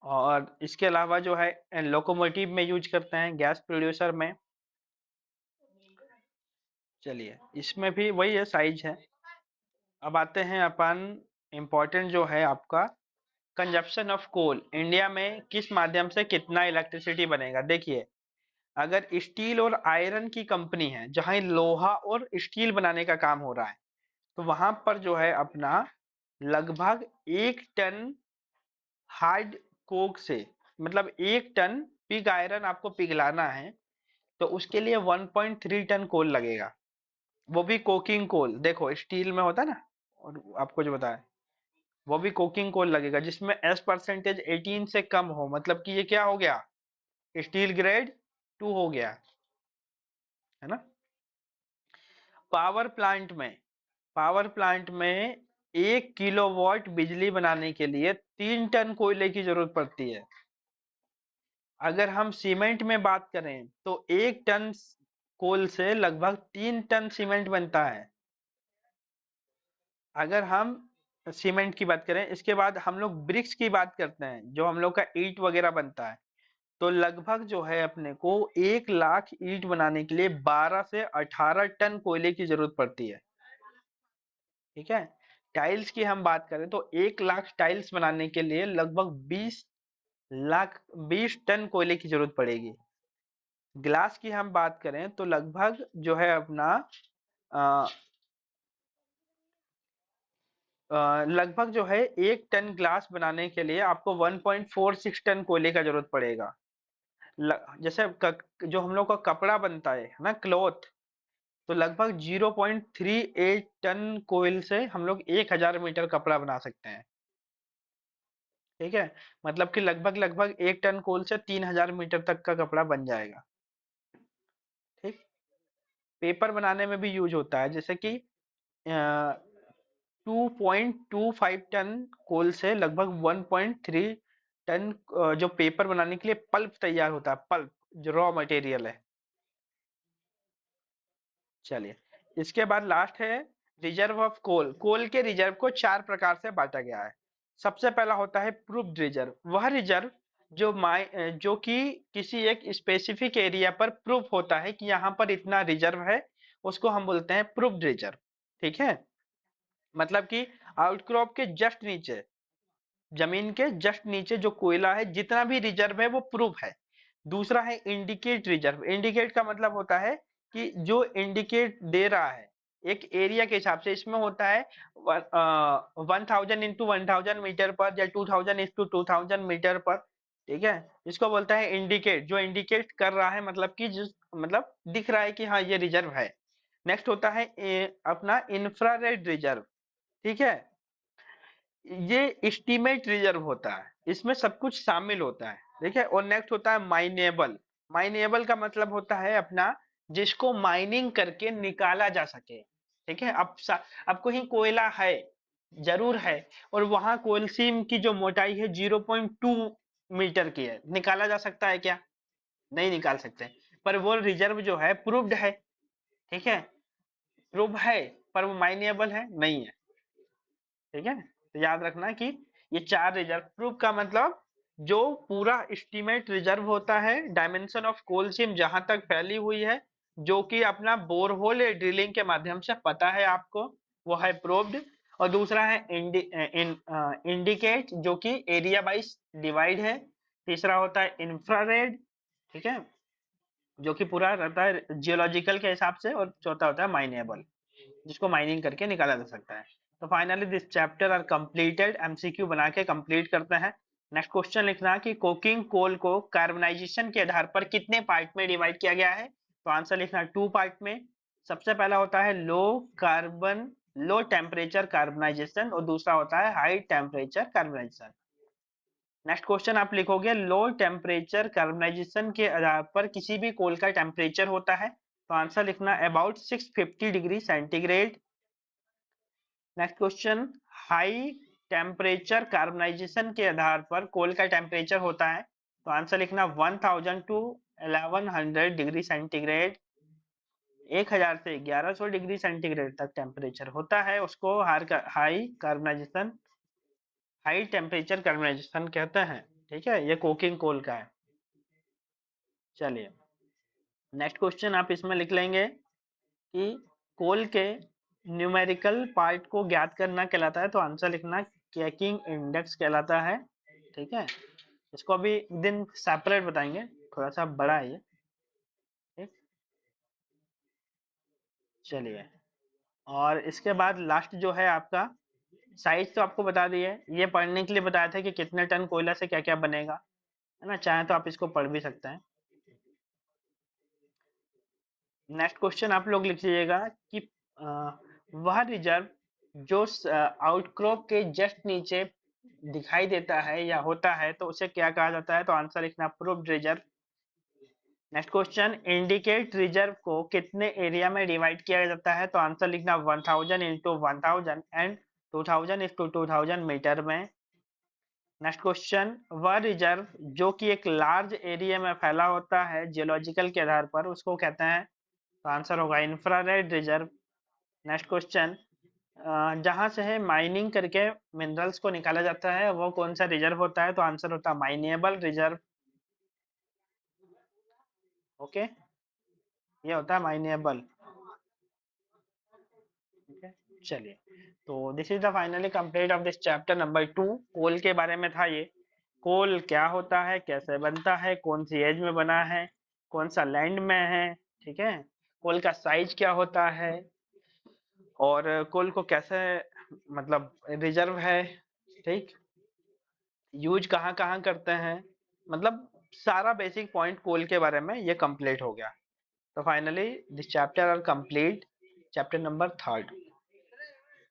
और इसके अलावा जो है लोकोमोटिव में यूज करते हैं, गैस प्रोड्यूसर में। चलिए, इसमें भी वही है, साइज है। अब आते हैं अपन, इम्पोर्टेंट जो है आपका कंजप्शन ऑफ कोल, इंडिया में किस माध्यम से कितना इलेक्ट्रिसिटी बनेगा। देखिए, अगर स्टील और आयरन की कंपनी है जहां लोहा और स्टील बनाने का काम हो रहा है, तो वहां पर जो है अपना लगभग 1 टन हार्ड कोक से, मतलब 1 टन पिग आयरन आपको पिघलाना है, तो उसके लिए 1.3 टन कोल लगेगा। वो भी कोकिंग कोल, देखो स्टील में होता है ना, और आपको जो बताया वो भी कोकिंग कोल लगेगा, जिसमें एस परसेंटेज 18 से कम हो, मतलब कि ये क्या हो गया, स्टील ग्रेड 2 हो गया, है ना। पावर प्लांट में, पावर प्लांट में 1 किलोवाट बिजली बनाने के लिए 3 टन कोयले की जरूरत पड़ती है। अगर हम सीमेंट में बात करें तो 1 टन कोल से लगभग 3 टन सीमेंट बनता है। अगर हम सीमेंट की बात करें, इसके बाद हम लोग ब्रिक्स की बात करते हैं, जो हम लोग का ईंट वगैरह बनता है, तो लगभग जो है अपने को 1 लाख ईंट बनाने के लिए 12 से 18 टन कोयले की जरूरत पड़ती है। ठीक है, टाइल्स की हम बात करें तो 1 लाख टाइल्स बनाने के लिए लगभग 20 टन कोयले की जरूरत पड़ेगी। ग्लास की हम बात करें तो लगभग जो है अपना अ, लगभग जो है 1 टन ग्लास बनाने के लिए आपको 1.46 टन कोयले का जरूरत पड़ेगा। जैसे जो हम लोग का कपड़ा बनता है ना, क्लॉथ, तो लगभग 0.38 टन कोयल से हम लोग 1000 मीटर कपड़ा बना सकते हैं। ठीक है, मतलब कि लगभग लगभग 1 टन कोल से 3000 मीटर तक का कपड़ा बन जाएगा। ठीक, पेपर बनाने में भी यूज होता है, जैसे कि 2.25 टन कोल से लगभग 1.3 टन जो पेपर बनाने के लिए पल्प तैयार होता है, पल्प जो रॉ मटेरियल है। चलिए, इसके बाद लास्ट है रिजर्व ऑफ कोल। कोल के रिजर्व को 4 प्रकार से बांटा गया है। सबसे पहला होता है प्रूव्ड रिजर्व, वह रिजर्व जो कि किसी एक स्पेसिफिक एरिया पर प्रूफ होता है कि यहाँ पर इतना रिजर्व है, उसको हम बोलते हैं प्रूव्ड रिजर्व। ठीक है, मतलब कि आउटक्रॉप के जस्ट नीचे, जमीन के जस्ट नीचे जो कोयला है, जितना भी रिजर्व है वो प्रूफ है। दूसरा है इंडिकेट रिजर्व। इंडिकेट का मतलब होता है कि जो इंडिकेट दे रहा है एक एरिया के हिसाब से, इसमें होता है 1000 × 1000 मीटर पर या 2000 × 2000 मीटर पर। ठीक है, इसको बोलता है इंडिकेट, जो इंडिकेट कर रहा है, मतलब कि जिस मतलब दिख रहा है कि हाँ ये रिजर्व है। नेक्स्ट होता है अपना इंफ्रारेड रिजर्व। ठीक है, ये एस्टीमेट रिजर्व होता है, इसमें सब कुछ शामिल होता है। ठीक है, और नेक्स्ट होता है माइनेबल। माइनेबल का मतलब होता है अपना जिसको माइनिंग करके निकाला जा सके। ठीक है, अब कहीं कोयला है, जरूर है, और वहां कोलसीम की जो मोटाई है 0.2 मीटर की है, निकाला जा सकता है क्या? नहीं निकाल सकते, पर वो रिजर्व जो है प्रूव्ड है। ठीक है, प्रूव है पर वो माइनेबल है नहीं है, ठीक है। तो याद रखना कि ये 4 रिजर्व प्रूफ का मतलब जो पूरा एस्टीमेट रिजर्व होता है डायमेंशन ऑफ कोल सीम जहां तक फैली हुई है, जो कि अपना बोरहोल ड्रिलिंग के माध्यम से पता है आपको, वो है प्रूव्ड। और दूसरा है इंडिकेट जो कि एरिया वाइज डिवाइड है। तीसरा होता है इंफ्रारेड, ठीक है, जो कि पूरा रहता है जियोलॉजिकल के हिसाब से। और चौथा होता है माइनेबल, जिसको माइनिंग करके निकाला जा सकता है। तो finally this chapter are completed, MCQ बना के कंप्लीट करते हैं। नेक्स्ट क्वेश्चन लिखना कि कोकिंग कोल को कार्बनाइजेशन के आधार पर कितने पार्ट में डिवाइड किया गया है। तो आंसर लिखना 2 पार्ट में। सबसे पहला होता है लो टेम्परेचर कार्बनाइजेशन और दूसरा होता है high temperature carbonization. Next question आप लिखोगे लो टेम्परेचर कार्बनाइजेशन के आधार पर किसी भी कोल का टेम्परेचर होता है। तो आंसर लिखना about 650 degree centigrade. Next question high temperature carbonization के आधार पर कोल का टेम्परेचर होता है। तो आंसर लिखना 1000 टू 1100 डिग्री सेंटीग्रेड। 1000 से 1100 डिग्री सेंटीग्रेड तक टेम्परेचर होता है, उसको हाई टेम्परेचर कार्बनाइजेशन कहते हैं, ठीक है। ये कोकिंग कोल का है। चलिए नेक्स्ट क्वेश्चन आप इसमें लिख लेंगे कि कोल के न्यूमेरिकल पार्ट को ज्ञात करना कहलाता है। तो आंसर लिखना केकिंग इंडेक्स कहलाता है, ठीक है। इसको अभी एक दिन सेपरेट बताएंगे, थोड़ा सा बड़ा है ये, ठीक। चलिए और इसके बाद लास्ट जो है आपका साइज, तो आपको बता दिए, ये पढ़ने के लिए बताया था कि कितने टन कोयला से क्या क्या बनेगा, है ना। चाहे तो आप इसको पढ़ भी सकते हैं। नेक्स्ट क्वेश्चन आप लोग लिख लीजिएगा कि वह रिजर्व जो आउटक्रॉप के जस्ट नीचे दिखाई देता है या होता है तो उसे क्या कहा जाता है। तो आंसर लिखना proved reserve. Next question indicate reserve को कितने एरिया में डिवाइड किया जाता है। तो आंसर लिखना 1000 इंटू 1000 एंड 2000 इंटू 2000 मीटर में। नेक्स्ट क्वेश्चन वह रिजर्व जो कि एक लार्ज एरिया में फैला होता है जियोलॉजिकल के आधार पर, उसको कहते हैं। तो आंसर होगा इंफ्रारेड रिजर्व। नेक्स्ट क्वेश्चन जहां से है माइनिंग करके मिनरल्स को निकाला जाता है वो कौन सा रिजर्व होता है। तो आंसर होता है माइनेबल रिजर्व, ओके। ये होता है माइनेबल, ठीक है। चलिए तो this is the finally complete of this chapter number 2। कोल के बारे में था ये। कोल क्या होता है, कैसे बनता है, कौन सी एज में बना है, कौन सा लैंड में है, ठीक है। कोल का साइज क्या होता है और कोल को कैसे मतलब रिजर्व है, ठीक। यूज कहाँ कहाँ करते हैं, मतलब सारा बेसिक पॉइंट कोल के बारे में ये कंप्लीट हो गया। तो finally this chapter are complete, chapter number 3।